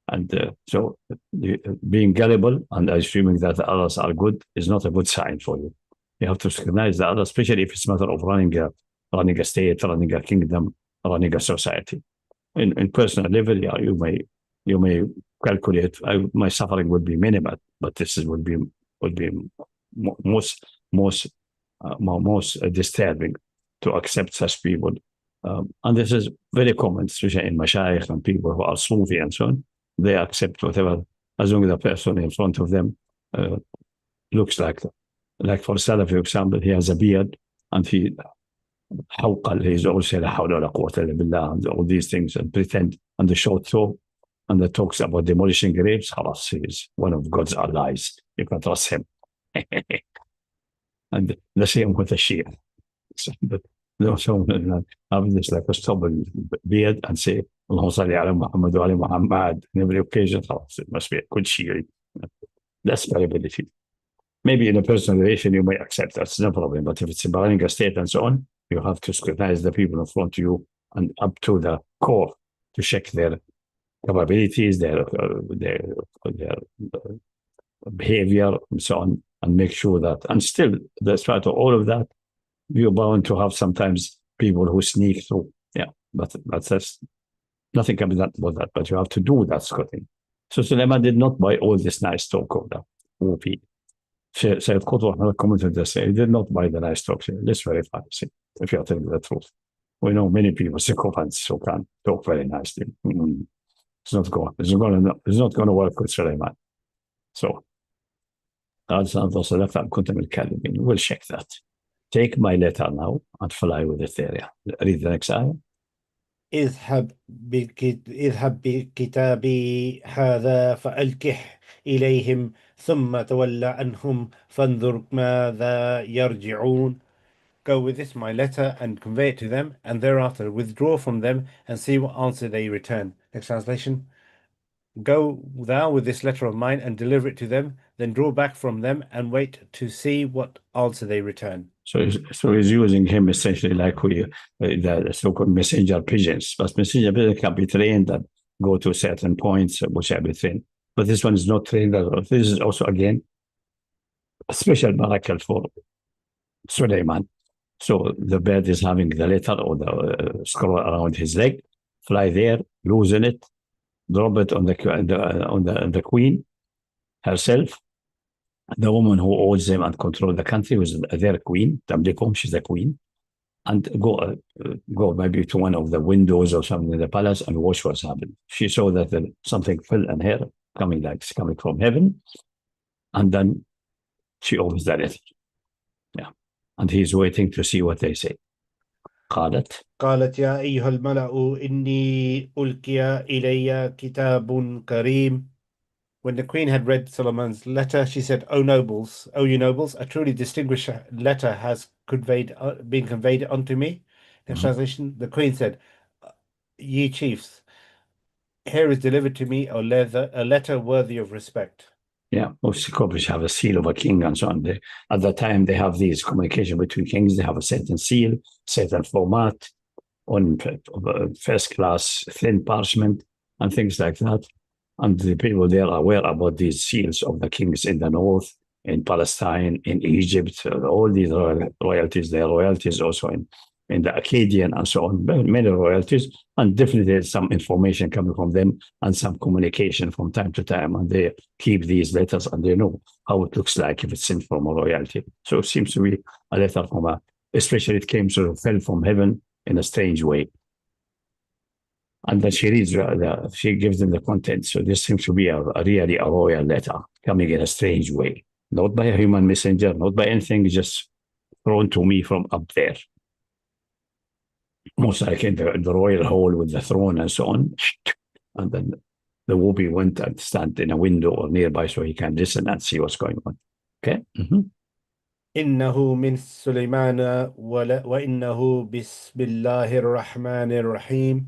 And so being gullible and assuming that others are good is not a good sign for you. You have to recognize the others, especially if it's a matter of running a state, running a kingdom, running a society. In personal level, yeah, you may calculate my suffering would be minimal, but this would be most disturbing to accept such people. And this is very common, especially in Mashayikh and people who are Sufi and so on. They accept whatever, as long as the person in front of them looks like for Salafi, for example, he has a beard and he he's also la hawla wa la quwwata illa billah, and all these things, and pretend, and the short talk, and the talks about demolishing graves. He is one of God's allies. You can trust him. And the same with the Shia. But someone having this like a stubborn beard and say, Allahumma salli ala Muhammad wa ala Muhammad, on every occasion, it must be a good Shia. That's credibility. Maybe in a personal relation, you may accept that's no problem. But if it's in running a state and so on, you have to scrutinize the people in front of you and up to the core to check their capabilities, their behavior, and so on, and make sure that. And still, despite all of that, you're bound to have sometimes people who sneak through. Yeah, but that's nothing can be done about that. But you have to do that scrutiny. So Sulaiman did not buy all this nice talk of the whoopee. Said Qutb commented this, he did not buy the nice talk. Let's verify, if you're telling the truth. We know many people, sycophants, who can talk very nicely. It's not going to work with Sulaiman. So, we'll check that. Take my letter now and fly with it there. Read the next ayah. اذهب بكتابي هذا فألقه إليهم ثم تول عنهم فانظر ماذا يرجعون. Go with this my letter and convey it to them, and thereafter withdraw from them and see what answer they return. Next translation. Go thou with this letter of mine and deliver it to them, then draw back from them and wait to see what answer they return. So he's using him essentially like the so-called messenger pigeons. But messenger pigeons can be trained and go to certain points, which everything. But this one is not trained at all. This is also, again, a special miracle for Sulaiman. So the bird is having the letter or the scroll around his leg, fly there, loosen it, drop it on the queen herself, the woman who owns them and controls the country was their queen. She's the queen, and go maybe to one of the windows or something in the palace and watch what's happening. She saw that something fell on her, coming from heaven, and then she opens the letter. Yeah, and he's waiting to see what they say. قالت يا أيها الملأ إني ألقي إلي كتاب كريم. When the queen had read Solomon's letter, she said, O you nobles, a truly distinguished letter has been conveyed unto me. Next translation, the queen said, Ye chiefs, here is delivered to me a letter worthy of respect. Yeah, most countries have a seal of a king and so on. At the time, they have these communication between kings. They have a certain seal, certain format on first class thin parchment and things like that. And the people there are aware about these seals of the kings in the north, in Palestine, in Egypt, all these royalties. There are royalties also in the Akkadian and so on, many royalties, and definitely some information coming from them and some communication from time to time. And they keep these letters and they know how it looks like if it's sent from a royalty. So it seems to be a letter from especially it came sort of fell from heaven in a strange way. And then she reads, she gives them the content. So this seems to be really a royal letter coming in a strange way, not by a human messenger, not by anything, just thrown to me from up there. Most like in the royal hall with the throne and so on. And then the whoopee went and stand in a window or nearby so he can listen and see what's going on. Okay. إنه من سليمان وإنه بسم الله الرحمن الرحيم.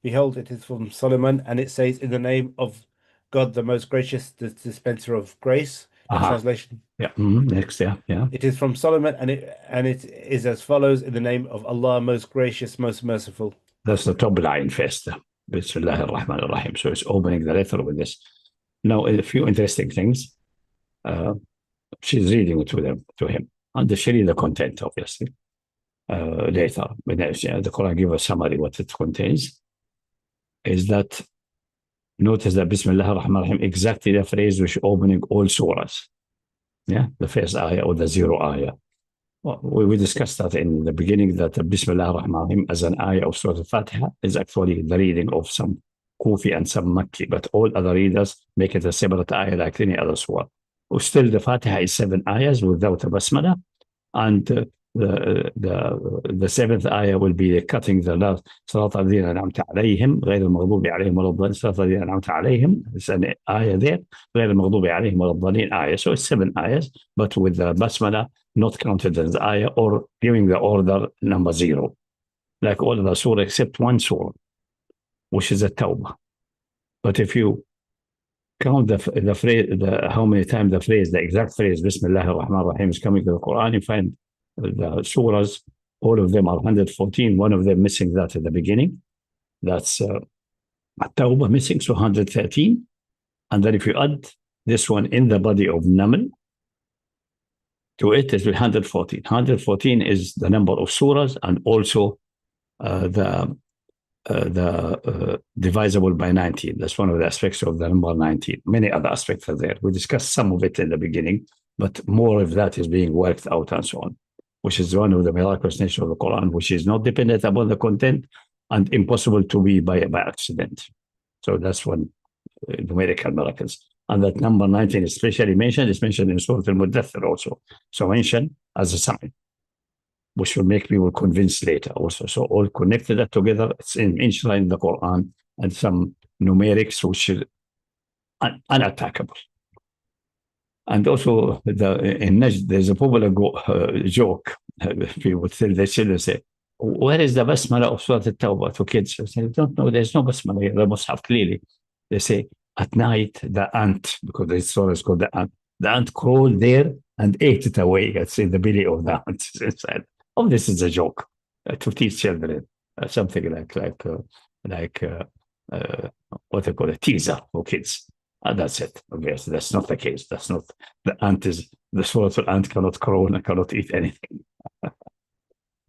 Behold, it is from Solomon, and it says, in the name of God, the most gracious, the dispenser of grace. Translation. Yeah. Next, yeah. It is from Solomon, and it is as follows, in the name of Allah, most gracious, most merciful. That's the top line first. Bismillah ar-Rahman ar-Rahim. So it's opening the letter with this. Now, a few interesting things. She's reading it to him, and she read the content, obviously. Later, when the Quran gives a summary what it contains. Is that notice that Bismillah ar-Rahman ar-Rahim, exactly the phrase which opening all surahs. Yeah, the first ayah or the zero ayah. Well, we discussed that in the beginning that Bismillah ar-Rahman ar-Rahim as an ayah of Surah Al-Fatiha is actually the reading of some Kufi and some Makki, but all other readers make it a separate ayah like any other surah. Still, the Fatiha is 7 ayahs without a Basmala, and the seventh ayah will be cutting the last صراط الذين أنعمت عليهم غير المغضوب عليهم ولا الضالين صراط الذين أنعمت عليهم. It's an ayah there غير المغضوب عليهم ولا الضالين ayah. So it's 7 ayahs, but with the basmala not counted as ayah or giving the order number 0, like all of the surah except one surah, which is a Tawbah. But if you count the phrase, how many times the exact phrase Bismillah ar-Rahman ar-Rahim is coming to the Quran, you find the surahs, all of them are 114, one of them missing that at the beginning. That's Tawbah missing, so 113. And then if you add this one in the body of Naml to it, is 114. 114 is the number of surahs and also the divisible by 19. That's one of the aspects of the number 19. Many other aspects are there. We discussed some of it in the beginning, but more of that is being worked out and so on, which is one of the miraculous nature of the Quran, which is not dependent upon the content and impossible to be by accident. So that's one numerical miracles. And that number 19 is especially mentioned, is mentioned in Surah Al-Mudaththir also. So mentioned as a sign, which will make people convinced later also. So all connected that together, it's enshrined in the Quran and some numerics which are unattackable. And also in Najd, there's a popular joke. People tell their children, say, where is the basmala of Surah Al-Tawbah to kids? I say, don't know, there's no basmala here, they must have clearly. They say, at night, the ant, because the surah is called the ant crawled there and ate it away. It's in the belly of the ant inside. Oh, this is a joke to teach children, something like what they call a teaser for kids. And that's it. Okay, so that's not the case. That's not the ant is the sort of ant cannot crawl and cannot eat anything.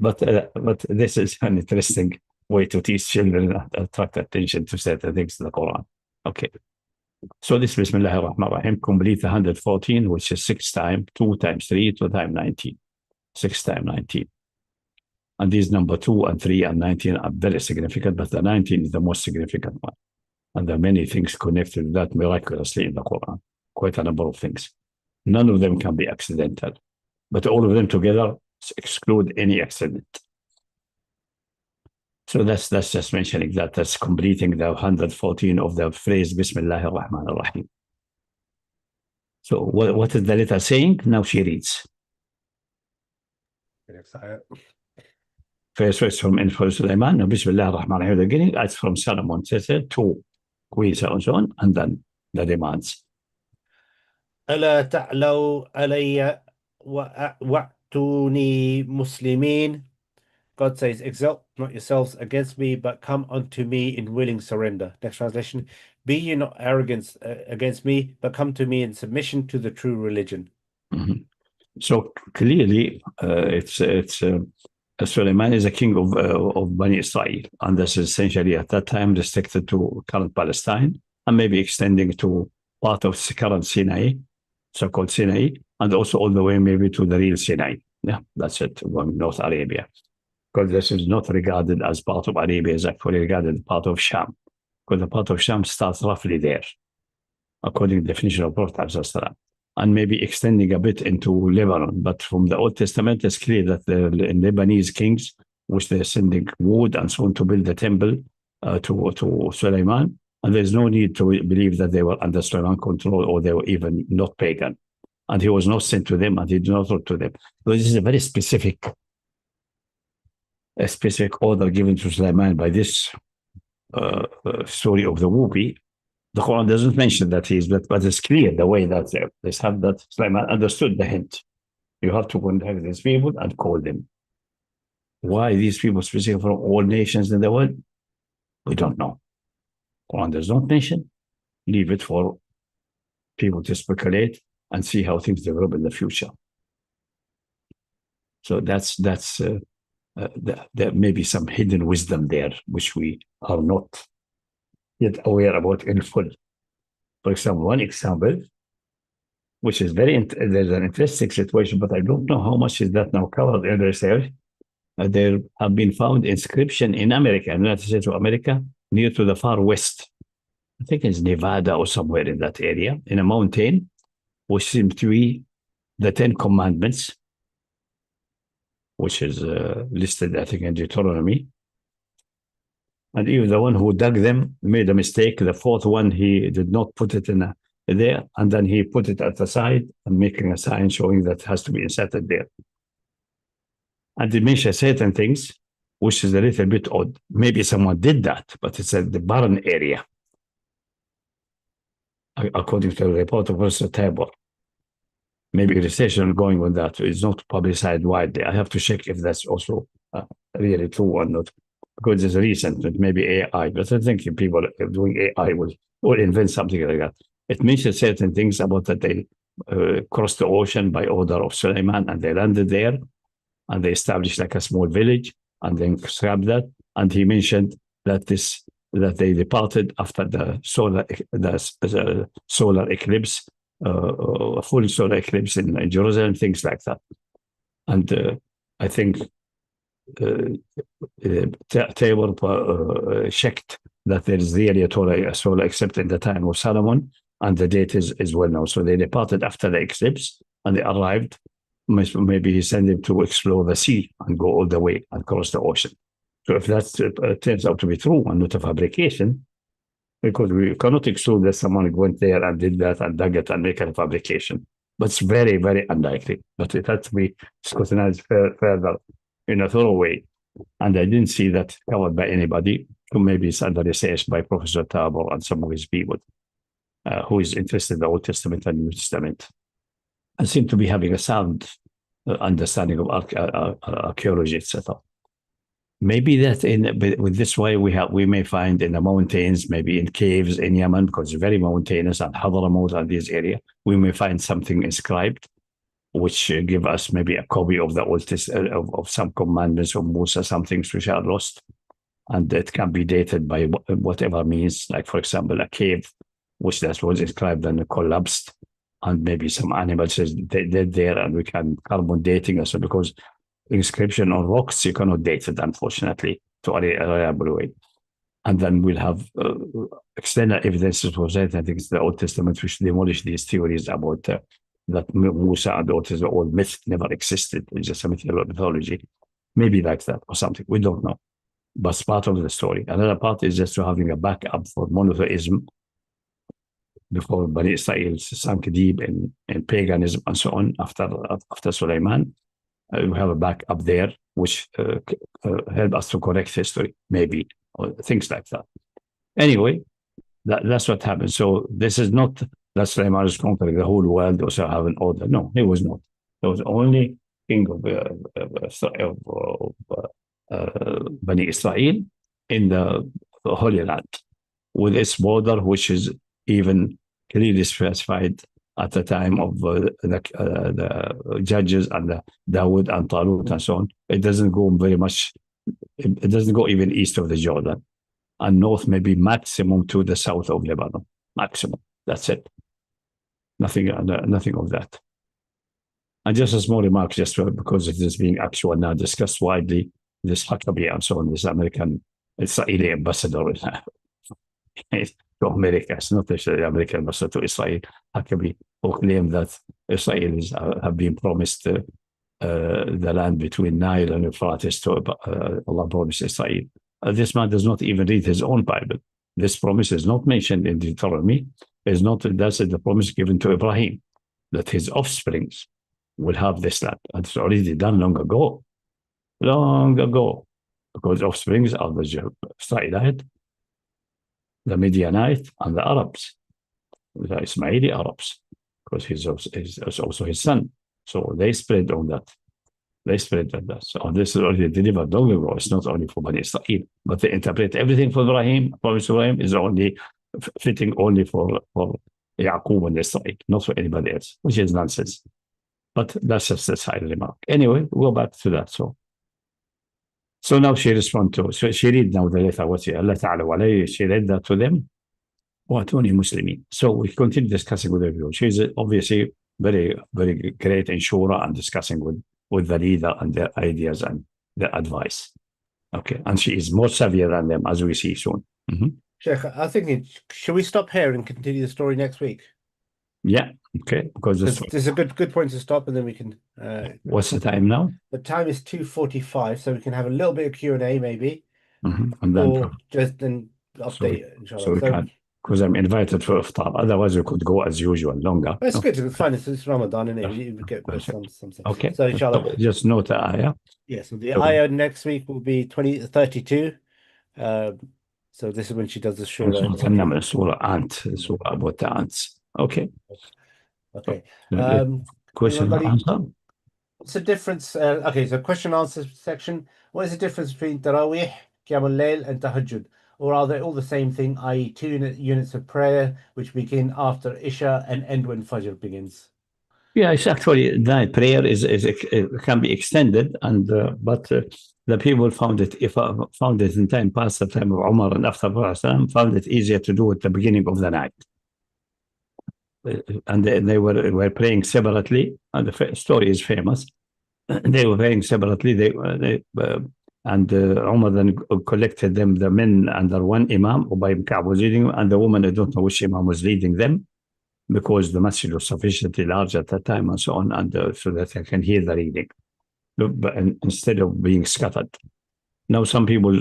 but this is an interesting way to teach children and attract attention to certain things in the Quran. Okay. So this Bismillah ar-Rahman ar-Rahim complete 114, which is 6 times 2 times 3, 2 times 19. 6 times 19. And these number 2 and 3 and 19 are very significant, but the 19 is the most significant one. And there are many things connected to that miraculously in the Quran. Quite a number of things. None of them can be accidental, but all of them together exclude any accident. So that's just mentioning that. That's completing the 114 of the phrase Bismillah ar-Rahman ar-Rahim. So what is the letter saying? Now she reads. First verse from Info Sulaiman. Now Bismillah ar-Rahman ar-Rahim. The beginning, it's from Solomon. Says to Queen and so on, and then the demands. ألا تعلوا علي وأتوني مسلمين. God says, exalt not yourselves against me, but come unto me in willing surrender. Next translation, be ye not arrogant against me, but come to me in submission to the true religion. Mm-hmm. So clearly, Suleiman is a king of Bani Israel, and this is essentially at that time restricted to current Palestine, and maybe extending to part of current Sinai, so-called Sinai, and also all the way maybe to the real Sinai. Yeah, that's it, North Arabia. Because this is not regarded as part of Arabia, it's actually regarded as part of Sham. Because the part of Sham starts roughly there, according to the definition of Prophet, and maybe extending a bit into Lebanon. But from the Old Testament, it's clear that the Lebanese kings, which they're sending wood and so on to build the temple to Suleiman, and there's no need to believe that they were under Suleiman control or they were even not pagan. And he was not sent to them and he did not talk to them. So this is a very specific order given to Suleiman by this story of the Whoopi. The Quran doesn't mention that he is, but it's clear the way that they have that Suleiman understood the hint. You have to contact these people and call them. Why these people specifically from all nations in the world? We don't know. Quran does not mention. Leave it for people to speculate and see how things develop in the future. So there may be some hidden wisdom there, which we are not yet aware about in full. For example, one example, which is there's an interesting situation, but I don't know how much is that now covered in research. There have been found inscription in America, United States of America, near to the far west. I think it's Nevada or somewhere in that area, in a mountain, which seems to be the 10 Commandments, which is listed, I think, in Deuteronomy. And even the one who dug them made a mistake. The fourth one, he did not put it in there, and then he put it at the side and making a sign showing that it has to be inserted there. And they mention certain things, which is a little bit odd. Maybe someone did that, but it's at the barren area, according to the report of Professor Tabor. Maybe research going on that is not publicized widely. I have to check if that's also really true or not, because it's recent. It may be AI, but I think if people doing AI will invent something like that. It mentions certain things about that they crossed the ocean by order of Suleiman, and they landed there, and they established like a small village, and then scrapped that. And he mentioned that they departed after the solar eclipse, a full solar eclipse in Jerusalem, things like that. And I think Tabor checked that there is really a solar eclipse in the time of Solomon, and the date is well known. So they departed after the eclipse, and they arrived. Maybe he sent them to explore the sea and go all the way across the ocean. So if that turns out to be true and not a fabrication, because we cannot exclude that someone went there and did that and dug it and make a fabrication. But it's very, very unlikely. But it had to be scrutinized further in a thorough way. And I didn't see that covered by anybody. So maybe it's under research by Professor Tabor and some of his people who is interested in the Old Testament and New Testament, and seem to be having a sound understanding of archaeology, etc. Maybe that with this way we may find in the mountains, maybe in caves in Yemen, because it's very mountainous, and Hadramaut and this area, we may find something inscribed, which give us maybe a copy of the Old Testament of some commandments of Musa, some things which are lost, and it can be dated by whatever means, like for example a cave, which that was inscribed and collapsed, and maybe some animals dead there, and we can carbon dating also, because inscription on rocks, you cannot date it, unfortunately, to a reliable way. And then we'll have external evidences for that. I think it's the Old Testament which demolished these theories about that Musa and the old myth never existed. It's just a mythology. Maybe like that or something. We don't know. But it's part of the story. Another part is just to having a backup for monotheism before Bani Israel sank deep in paganism and so on after Sulaiman. We have a backup there, which help us to correct history, maybe, or things like that. Anyway, that's what happened. So this is not that Sulaiman is conquering the whole world or so have an order. No, he was not. He was only king of Bani Israel in the Holy Land, with its border, which is even clearly specified at the time of the judges and the Dawood and Talut and so on. It doesn't go very much, it doesn't go even east of the Jordan, and north maybe maximum to the south of Lebanon, maximum. That's it. Nothing of that. And just a small remark, just because it is being actual now discussed widely, this Huckabee and so on, this American Israeli ambassador to America, it's not the American ambassador to Israel, Huckabee, who claimed that Israelis have been promised the land between Nile and Euphrates to Allah promised Israel. This man does not even read his own Bible. This promise is not mentioned in Deuteronomy. That's the promise given to Ibrahim, that his offsprings will have this land. And it's already done long ago, because offsprings are the Israelite, the Midianite, and the Arabs, the Ismaili Arabs, because he's also his son. So they spread on that. So this is already delivered long ago. It's not only for Bani Israel, but they interpret everything for Ibrahim. Promise Ibrahim is only fitting only for Yaqub and Israel, not for anybody else, which is nonsense. But that's just a side remark. Anyway, we'll go back to that. So now she responds to, so she read now the letter, what Allah Ta'ala wa she read that to them. وَأَتُونِي Muslimin. So we continue discussing with everyone. She's obviously very, very great in shura and discussing with the leader and their ideas and their advice. Okay, and she is more savvy than them, as we see soon. Sheikh, I think should we stop here and continue the story next week? Yeah, okay. Because this is a good point to stop, and then we can. What's the time now? The time is 2:45, so we can have a little bit of Q&A maybe, and then or just an update. So we can, because I'm invited for iftar. Otherwise, we could go as usual longer. It's good. It's fine. It's Ramadan, and you get something. Okay. So inshallah, just note the ayah. Yeah. So the ayah next week will be 32. So this is when she does the shura. Surah about the ants. Okay. Okay. Question and answer. What's the difference? Okay, so question answer section. What is the difference between tarawih, qiyam al-layl, and tahajjud? Or are they all the same thing, i.e. 2 units of prayer which begin after Isha and end when Fajr begins? Yeah, it's actually that prayer it can be extended, and but the people found it, if found it in time past the time of Umar and after Prophet found it easier to do at the beginning of the night. And they were praying separately, and the story is famous. They were praying separately. Umar then collected them, the men under one imam, Ubay ibn Ka'b was leading, and the woman, I don't know which imam was leading them, because the masjid was sufficiently large at that time and so on, and so that I can hear the reading, but instead of being scattered. Now some people,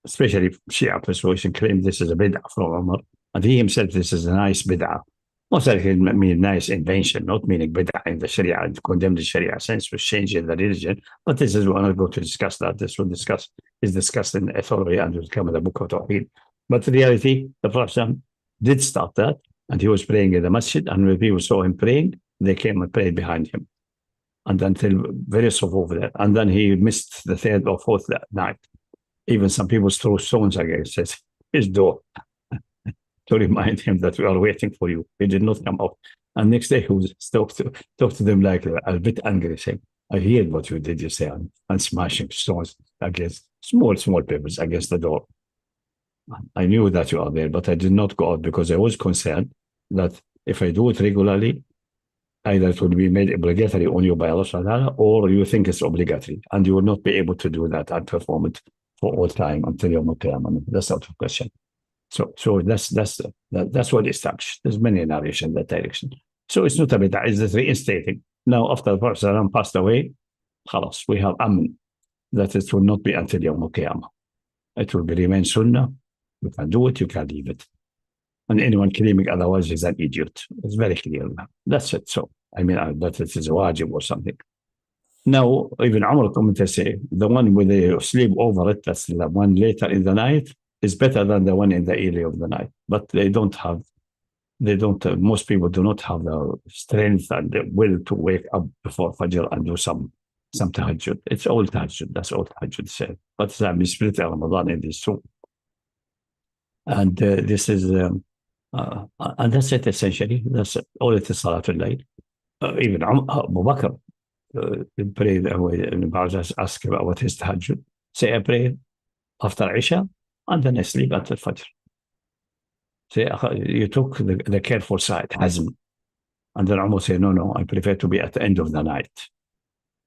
especially Shia persuasion, claim this is a bid'ah from Umar, and he himself, this is a nice bid'ah. Most likely it mean nice invention, not meaning bid'ah in the Sharia, and condemned the Sharia sense, was changing the religion. But this is, we're not going to discuss that. This will is discussed in authority and will come in the book of Tawheed. But in reality, the Prophet did start that, and he was praying in the masjid, and when people saw him praying, they came and prayed behind him. And until very over there. And then he missed the third or fourth that night. Even some people threw stones against his door to remind him that we are waiting for you. He did not come out. And next day he was talk to them like a bit angry, saying, I heard what you did, you say, and smashing stones against small pebbles against the door. I knew that you are there, but I did not go out because I was concerned that if I do it regularly, either it will be made obligatory on you by Allah, or you think it's obligatory, and you will not be able to do that and perform it for all time until Yawm al-Qiyamah. That's out of question. So that's what established. There's many narrations in that direction. So it's not a bid'ah, it's just reinstating. Now, after the Prophet passed away, khalas, we have amen, that it will not be until Yawm al-Qiyamah. It will remain sunnah. You can do it, you can leave it. And anyone claiming otherwise is an idiot. It's very clear now. That's it. So, I mean, that it is a wajib or something. Now, even Umar commentators say the one where they sleep over it, that's the one later in the night, is better than the one in the early of the night. But most people do not have the strength and the will to wake up before Fajr and do some tahajjud. It's all tahajjud. That's all tahajjud said. But we split Ramadan in these two. And this is, and that's it essentially. That's it. All it is Salatul Layl. Even Abu Bakr prayed, and asked about what is tahajjud. Say I pray after Isha and then I sleep until Fajr. Say you took the careful side, Hazm. And then Umar said, no, I prefer to be at the end of the night.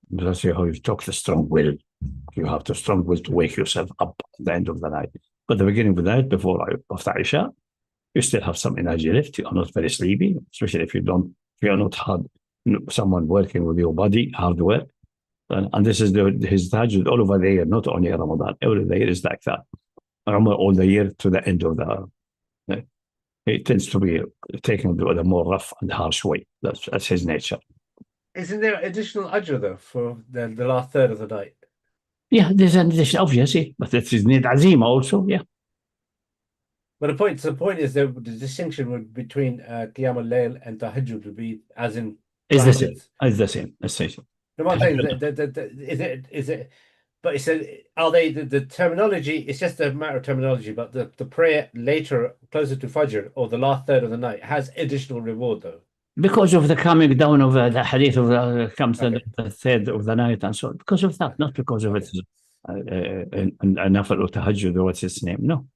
That's how you took the strong will. You have the strong will to wake yourself up at the end of the night. But the beginning of the night, after Isha, you still have some energy left. You are not very sleepy, especially if you are not hard, someone working with your body, hard work. And this is his tahajjud all over the year, not only Ramadan. Every day is like that. Umar all the year to the end of the. It tends to be taken the more rough and harsh way. That's his nature. Isn't there additional ajr though for the last third of the night? Yeah, there's an addition, obviously, but it is need azima also, yeah. But the point is the distinction between qiyam al-layl and tahajjud would be as in It's the same. It's the same. Essentially. No, what I'm saying is it? But it's are they the terminology? It's just a matter of terminology. But the prayer later, closer to Fajr or the last third of the night, has additional reward though. Because of the coming down of the hadith of the third of the night and so on. Because of that, not because of it. Nafal or tahajjud or what's its name? No.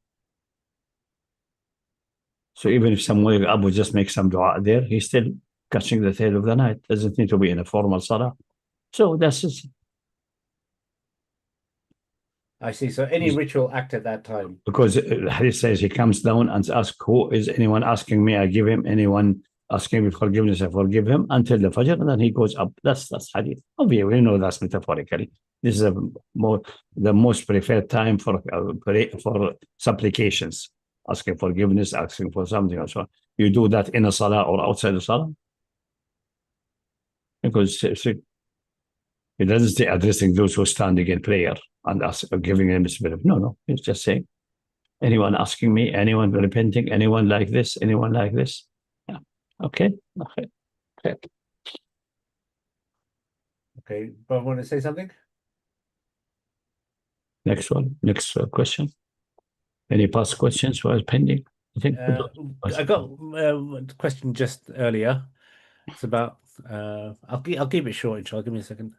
So even if someone Abu just makes some dua there, he's still catching the third of the night. Doesn't need to be in a formal salah. So that's it. I see. So any ritual act at that time. Because the hadith says he comes down and asks, who is anyone asking me? I give him. Anyone asking me forgiveness, I forgive him until the Fajr, and then he goes up. That's hadith. Obviously, we know that's metaphorically. This is the most preferred time for supplications, asking forgiveness, asking for something or so on. You do that in a salah or outside the salah? Because he doesn't say addressing those who are standing in prayer and giving them a spirit. No. He's just saying, anyone asking me, anyone repenting, anyone like this, anyone like this. Yeah. Okay. But want to say something? Next one. Next question. Any past questions while pending? I think I got a question just earlier. It's about I'll keep it short, inshallah. Give me a second.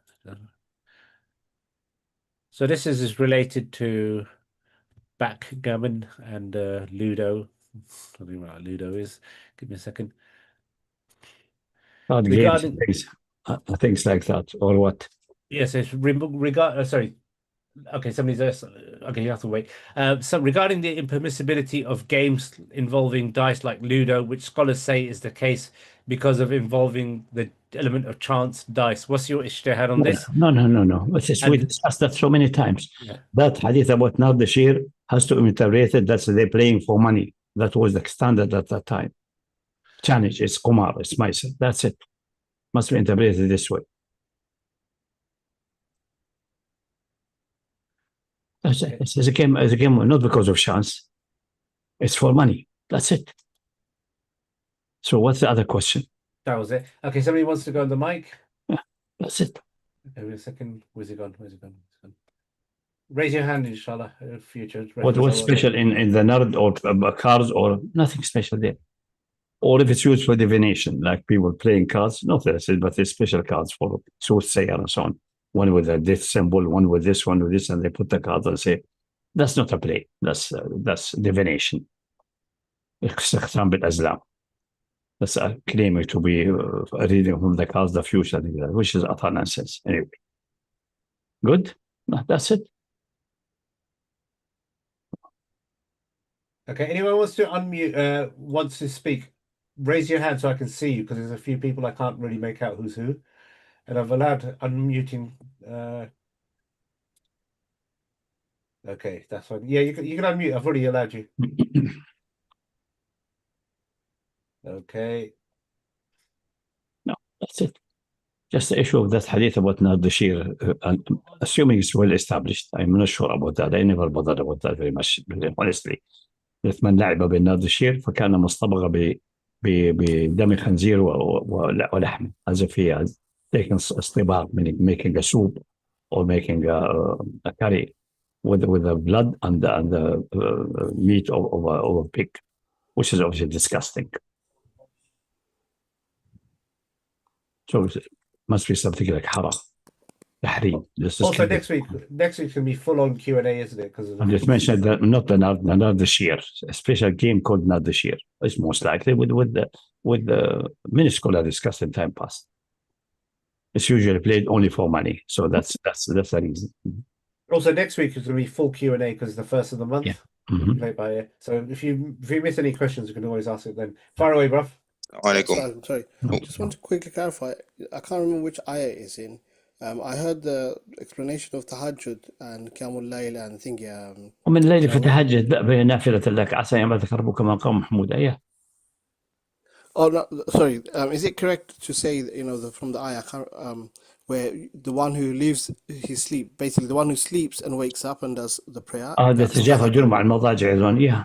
So this is related to backgammon and Ludo. I don't know what Ludo is. Give me a second. Card games, things like that, or what? Yes, it's sorry. Okay, somebody's okay, you have to wait. So regarding the impermissibility of games involving dice like Ludo, which scholars say is the case because of involving the element of chance dice. What's your ijtihad on this? No. We discussed that so many times. Yeah. That hadith about Nardashir has to be interpreted that they're playing for money. That was the standard at that time. Challenge, it's Kumar, it's Maisar. That's it. Must be interpreted this way. It's a game, not because of chance. It's for money. That's it. So what's the other question? That was it. Okay, somebody wants to go on the mic. Yeah, that's it. Okay, wait a second. Where's it gone? Raise your hand, inshallah. Future. What's special in the nard or cards or nothing special there? Or if it's used for divination, like people playing cards, not this, but there's special cards for soothsayer and so on. One with a death symbol, one with this, and they put the cards and say, that's not a play. That's divination. Islam. That's claiming to be reading from the cards the future, which is utter nonsense. Anyway, good. That's it. Okay. Anyone wants to unmute? Wants to speak? Raise your hand so I can see you, because there's a few people I can't really make out who's who, and I've allowed unmuting. Okay, that's fine. Yeah, you can unmute. I've already allowed you. Okay. No, that's it. Just the issue of that hadith about Nardashir, assuming it's well established. I'm not sure about that. I never bothered about that very much, honestly. من لعب بالناردشير فكان مصطبغ بدم خنزير ولحم, as if he has taken اصطباغ, meaning making a soup or making a curry with the blood and the meat of a pig, which is obviously disgusting. So it must be something like haram. Also, next week can be full on Q&A, isn't it? Because I just mentioned that not the Nardashir, a special game called Nardashir. It's most likely with the many scholars discussed in time past. It's usually played only for money, so that's the reason. Also, next week is going to be full Q&A because it's the first of the month. Yeah. Mm-hmm. Played by ear. So if you miss any questions, you can always ask it then. Fire away, bruv. Sorry. I just want to quickly clarify. I can't remember which ayah it is in. I heard the explanation of tahajjud and qiyam al-layl and thingy. ومن الليل فتهجد بين نافلة لك عسى أن يبعثك ربك مقام محمود. Yeah. Oh no, sorry. Is it correct to say that, from the ayah where the one who leaves his sleep, basically the one who sleeps and wakes up and does the prayer? The تجافى جنوب عن المضاجع. Yeah,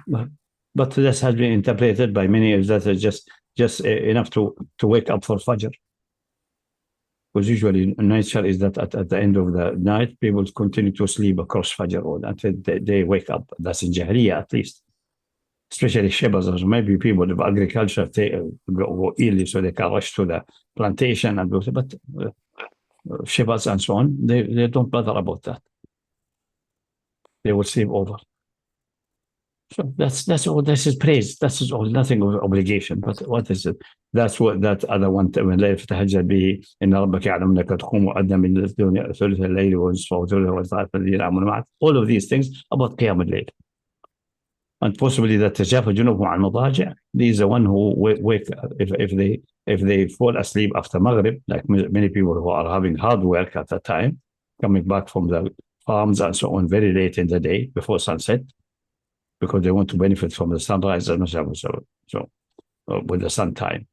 but this has been interpreted by many as that is just enough to wake up for Fajr. Because usually nature is that at the end of the night, people continue to sleep across Fajr or until they wake up. That's in Jahiliyyah at least. Especially shepherds, maybe people of agriculture go early so they can rush to the plantation and go. But shepherds and so on, they don't bother about that. They will sleep over. So that's all. This is praise. This is all. Nothing of obligation. But what is it? That's what that other one. when لا يفتهجد به إن ربك يعلم أنك تقوم أدنى من الدنيا ثلث الليل ونصفه وثلثه وثلاثة الذين يعملون معك. All of these things about قيام الليل. And possibly that تجافى جنوبهم عن المضاجع. These are the one who wake if they fall asleep after Maghrib, like many people who are having hard work at that time, coming back from the farms and so on very late in the day before sunset, because they want to benefit from the sunrise and so with the sun time.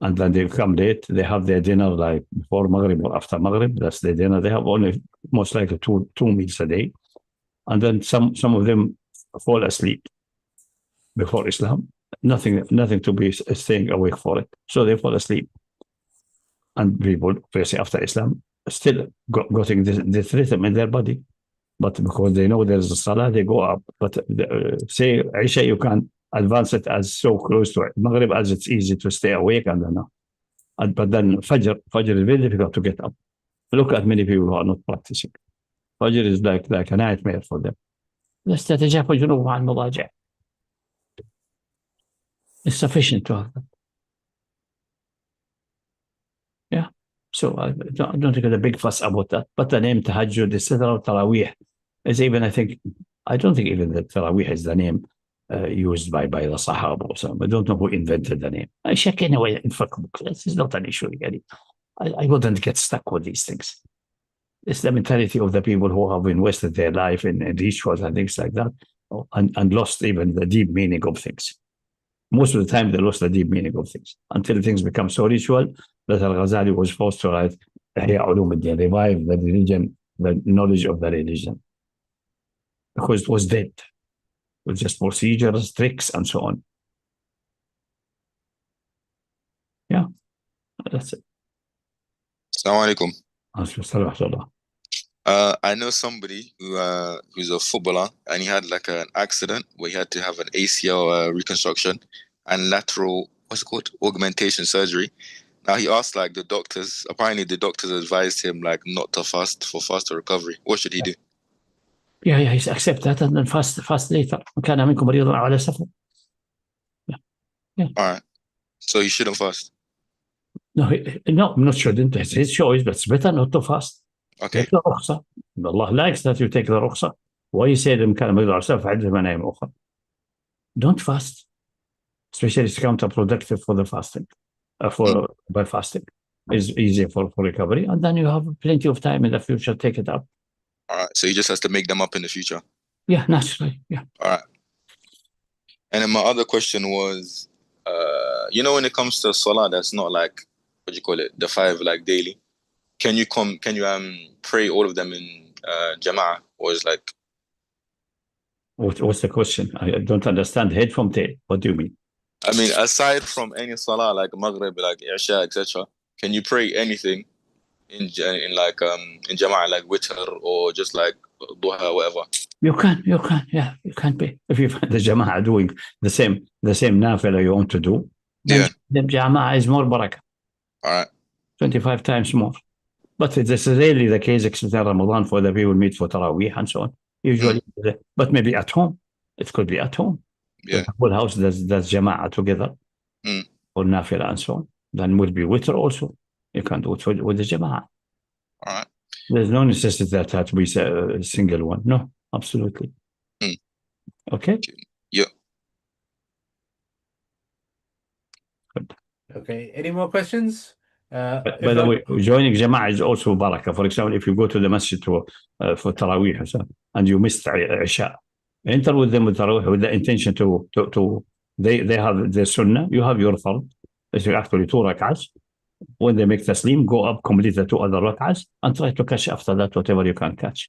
And then they come late, they have their dinner like before Maghrib or after Maghrib. That's their dinner. They have only most likely two meals a day. And then some of them fall asleep before Islam. Nothing to be staying awake for it. So they fall asleep. And people, especially after Islam, still getting this rhythm in their body. But because they know there's a salah, they go up. But say Isha, you can advance it as so close to it. Maghrib, as it's easy to stay awake, and but then Fajr is very difficult to get up. Look at many people who are not practicing. Fajr is like a nightmare for them. لست تتجافى جنوبهم عن المضاجع. It's sufficient to have that. Yeah. So I don't think there's a big fuss about that. But the name tahajjud, etc., tarawih is even, I don't think even that tarawih is the name used by the Sahaba or something. I don't know who invented the name. I check anyway in fiqh books. This is not an issue. I wouldn't get stuck with these things. It's the mentality of the people who have invested their life in rituals and things like that, and lost even the deep meaning of things. Most of the time, they lost the deep meaning of things until things become so ritual that Al-Ghazali was forced to write Ihya Ulum al-Din, revive the religion, the knowledge of the religion, because it was dead. It was just procedures, tricks, and so on. Yeah, that's it. Assalamu alaikum. I know somebody who's a footballer, and he had like an accident where he had to have an ACL reconstruction and lateral, what's it called, augmentation surgery. Now he asked like the doctors, apparently the doctors advised him like not to fast for faster recovery. What should he do? Yeah, he accept that and then fast later. كان منكم مريض على سفر. Yeah. All right. So he shouldn't fast. No, I'm not sure. It's his choice, but it's better not to fast. Okay. Take the rukhsa. Allah likes that you take the rukhsa. Why you say them كان مريض على سفر فعد منايم أخرى. Don't fast. Especially it's counterproductive for the fasting. By fasting is easier for recovery, and then you have plenty of time in the future. Take it up. All right. So he just has to make them up in the future. Yeah, naturally. Yeah. All right. And then my other question was, when it comes to salah, that's not like what do you call it, the 5 like daily. Can you pray all of them in jama'ah, or is like? What's the question? I don't understand. Head from tail. What do you mean? I mean, aside from any salah like Maghrib, like Isha, etc., can you pray anything in jama'ah, like witr or just like duha, whatever? You can, yeah, you can pay. If you find the jama'ah doing the same nafila you want to do, then the jama'ah is more barakah. All right. 25 times more. But this is rarely the case except in Ramadan for the people meet for tarawih and so on. Usually, but maybe at home. It could be at home. Yeah. The whole house does jama'ah together or nafila and so on. Then would be witr also. You can do it with the jama'ah. All right. There's no necessity that it has to be a single one. No, absolutely. Okay? Yeah. Good. Okay. Any more questions? By the way, joining jama'ah is also barakah. For example, if you go to the masjid for tarawih and you missed Isha, enter with them with tarawih with the intention to they have their sunnah, you have your fard. It's actually 2 rak'ahs. When they make taslim, go up, complete the 2 other rak'ahs, and try to catch after that whatever you can catch.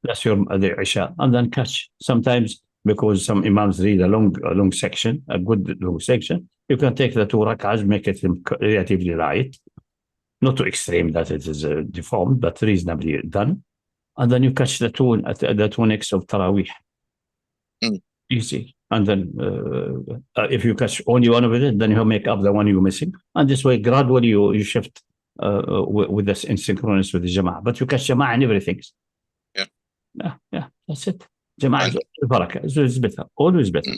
That's the Isha, and then catch. Sometimes because some imams read a long section, a good long section, you can take the 2 rak'ahs, make it relatively light, not too extreme that it is deformed, but reasonably done, and then you catch the 2 next of tarawih. Easy. And then if you catch only one of it, then you make up the one you're missing. And this way, gradually, you shift with this in synchronous with the jama'ah. But you catch jama'ah and everything. Yeah, that's it. Jama'ah is barakah. It's better. Always better.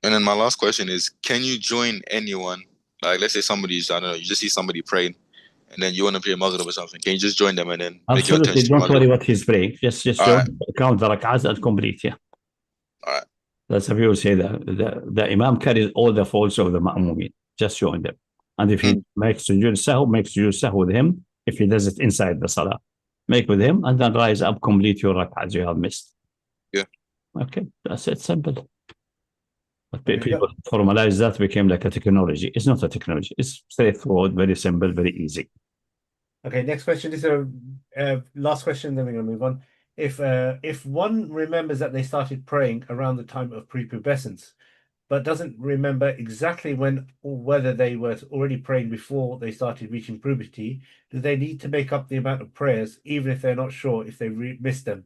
And then my last question is, can you join anyone? Like, let's say somebody's, I don't know, you just see somebody praying, and then you want to pray Maghrib or something. Can you just join them and then make your Absolutely. attention? Don't worry what he's praying. Just Right. count the rak'ahs and complete. Yeah. All right. That's how people say that the imam carries all the faults of the ma'mumin. Just join them. And if he makes sujood sahw with him. If he does it inside the salah, make with him and then rise up, complete your rak'ahs you have missed. Yeah. Okay, that's it, simple. But people formalize that, became like a technology. It's not a technology. It's straightforward, very simple, very easy. Okay, next question. This is a last question, then we're going to move on. If one remembers that they started praying around the time of prepubescence, but doesn't remember exactly when or whether they were already praying before they started reaching puberty, do they need to make up the amount of prayers, even if they're not sure if they missed them?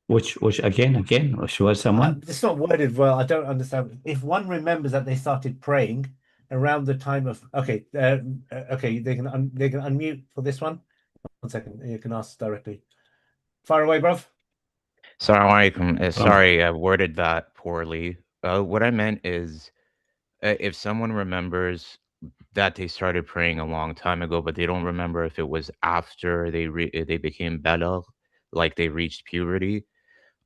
Which again, which was someone? It's not worded well. I don't understand. If one remembers that they started praying around the time of okay, they can unmute for this one. 1 second, you can ask directly. Fire away, bruv. Assalamu alaikum. Sorry, I worded that poorly. What I meant is, if someone remembers that they started praying a long time ago, but they don't remember if it was after they became balagh, like they reached puberty,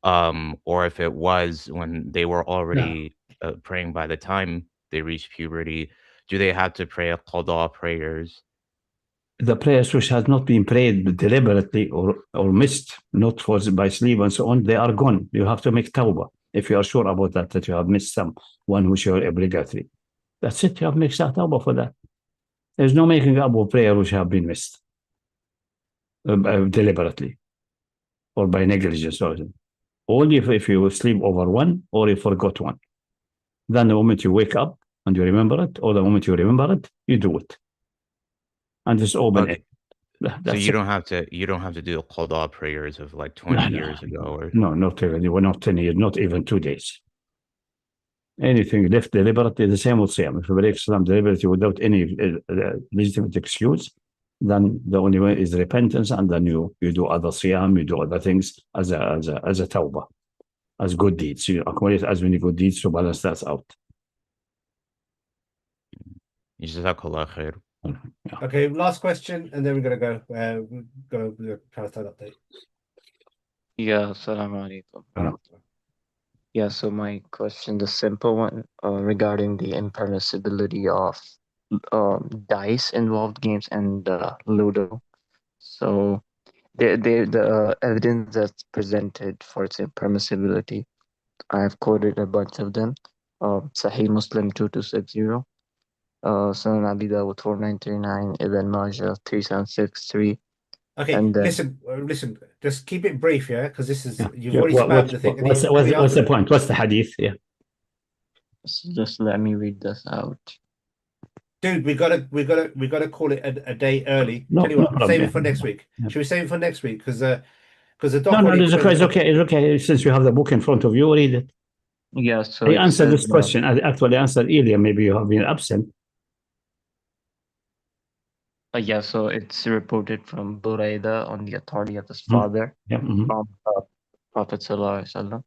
or if it was when they were already praying by the time they reached puberty, do they have to pray a qada prayers? The prayers which has not been prayed deliberately or missed, not for by sleep and so on, they are gone. You have to make tawbah if you are sure about that you have missed some one which are obligatory. That's it. You have to make tawbah for that. There's no making up of prayer which have been missed deliberately or by negligence. Only if you sleep over one or you forgot one. Then the moment you wake up and you remember it, or the moment you remember it, you do it. And just open it. So you don't have to do the qada prayers of like 20 years ago, or not even. We're not 10 years, not even 2 days. Anything left deliberately, the same with Siyam. If you break Islam deliberately without any legitimate excuse, then the only way is repentance, and then you do other Siyam, you do other things as a tawbah, as good deeds. You accumulate as many good deeds to balance that out. Jazakallah khair. Okay, last question, and then we're gonna go the Palestine update. Yeah, assalamu alaikum. Yeah, so my question, the simple one, regarding the impermissibility of dice involved games and Ludo. So the evidence that's presented for its impermissibility, I have quoted a bunch of them. Sahih Muslim 2260, Sunan Abi Dawud 4939, Ibn Majah 3763. Okay, and listen. Just keep it brief, yeah, because this is you've already spammed the thing. What's the point? What's the hadith? Yeah. So just let me read this out. Dude, we gotta call it a day early. No, Tell you what, no save it problem. for next week. Yeah. Should we save it for next week? Because the doc No, already it's put okay. in It's the okay. It's okay. Since you have the book in front of you, read it. Yeah, so I it answered says, this question. I actually answered earlier. Maybe you have been absent. yeah, so it's reported from Buraida on the authority of his father, from Prophet Sallallahu Alaihi Wasallam.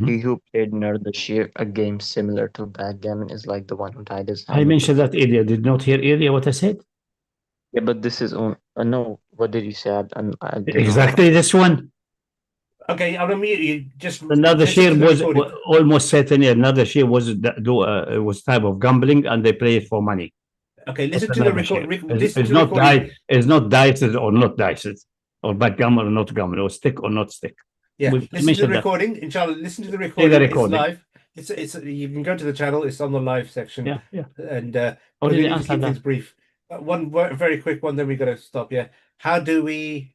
He who played Nardashir, a game similar to backgammon, is like the one who tied his hand. I mentioned that earlier. Did not hear earlier what I said? Yeah, but this is on. No, what did you say? I didn't Exactly this one. Okay, I'm gonna mute you. Just another share was recording. almost certainly another share was was type of gambling, and they play it for money. Okay, listen to the record. It's not dice. It's not dices or not dices, or backgammon or not gammon, or stick or not stick. Yeah, listen to the recording. Inshallah, listen to the recording. It's live. It's you can go to the channel. It's on the live section. Yeah. And we need to keep things brief. One very quick one, then we got to stop. Yeah, how do we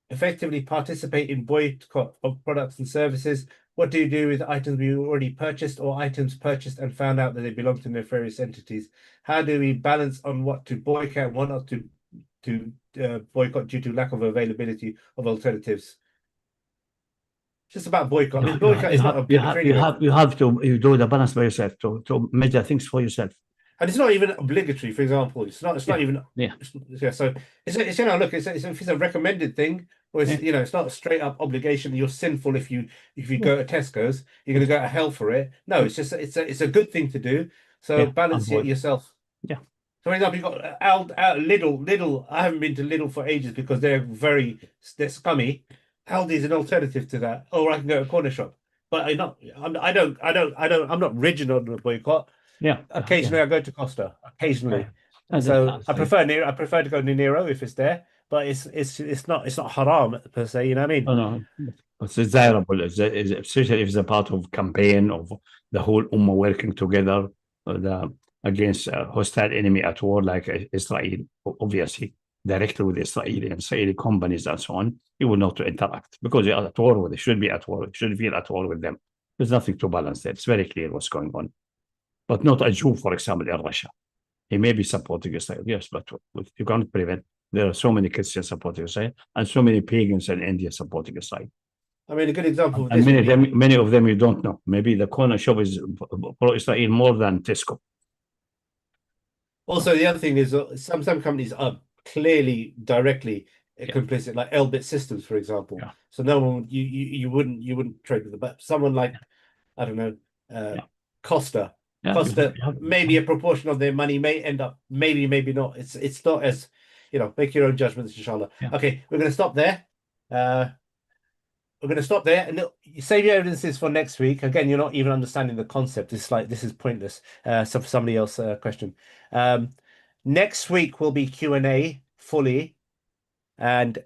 effectively participate in boycott of products and services? What do you do with items we already purchased or items purchased and found out that they belong to nefarious entities? How do we balance on what to boycott and what not to boycott due to lack of availability of alternatives? Just about boycott. Boycott is not obligatory. You have to do the balance by yourself to measure things for yourself. And it's not even obligatory. For example, it's not even. Yeah. So it's look. If it's a recommended thing, or it's it's not a straight up obligation. You're sinful if you go to Tesco's. You're going to go to hell for it. No, it's just it's a good thing to do. So balance it yourself. Yeah. So for example, you got Lidl. I haven't been to Lidl for ages because they're scummy. Aldi is an alternative to that, or I can go to a corner shop. But I'm not rigid on the boycott. Yeah. Occasionally I go to Costa. Occasionally. So I prefer to go to Nero if it's there, but it's not haram per se. You know what I mean? No. It's desirable, especially if it's a part of campaign of the whole ummah working together against a hostile enemy at war like Israel, obviously directly with Israeli companies and so on. You will not to interact because they are at war with. They should be at war. You should feel at war with them. There's nothing to balance there. It's very clear what's going on. But not a Jew, for example, in Russia. He may be supporting Israel, yes, but you can't prevent. There are so many Christians supporting Israel and so many pagans in India supporting Israel. I mean, a good example of this. And many of them you don't know. Maybe the corner shop is pro-Israel more than Tesco. Also, the other thing is some companies are clearly directly complicit, like Elbit Systems, for example. Yeah. So no one you wouldn't trade with them, but someone like I don't know Costa. Yeah, Costa, you have- maybe a proportion of their money may end up, maybe not. It's not as, make your own judgments, inshallah. Yeah. Okay, we're going to stop there. We're going to stop there, and save your evidences for next week. Again, you're not even understanding the concept. It's like this is pointless. So for somebody else question. Next week will be Q&A fully, and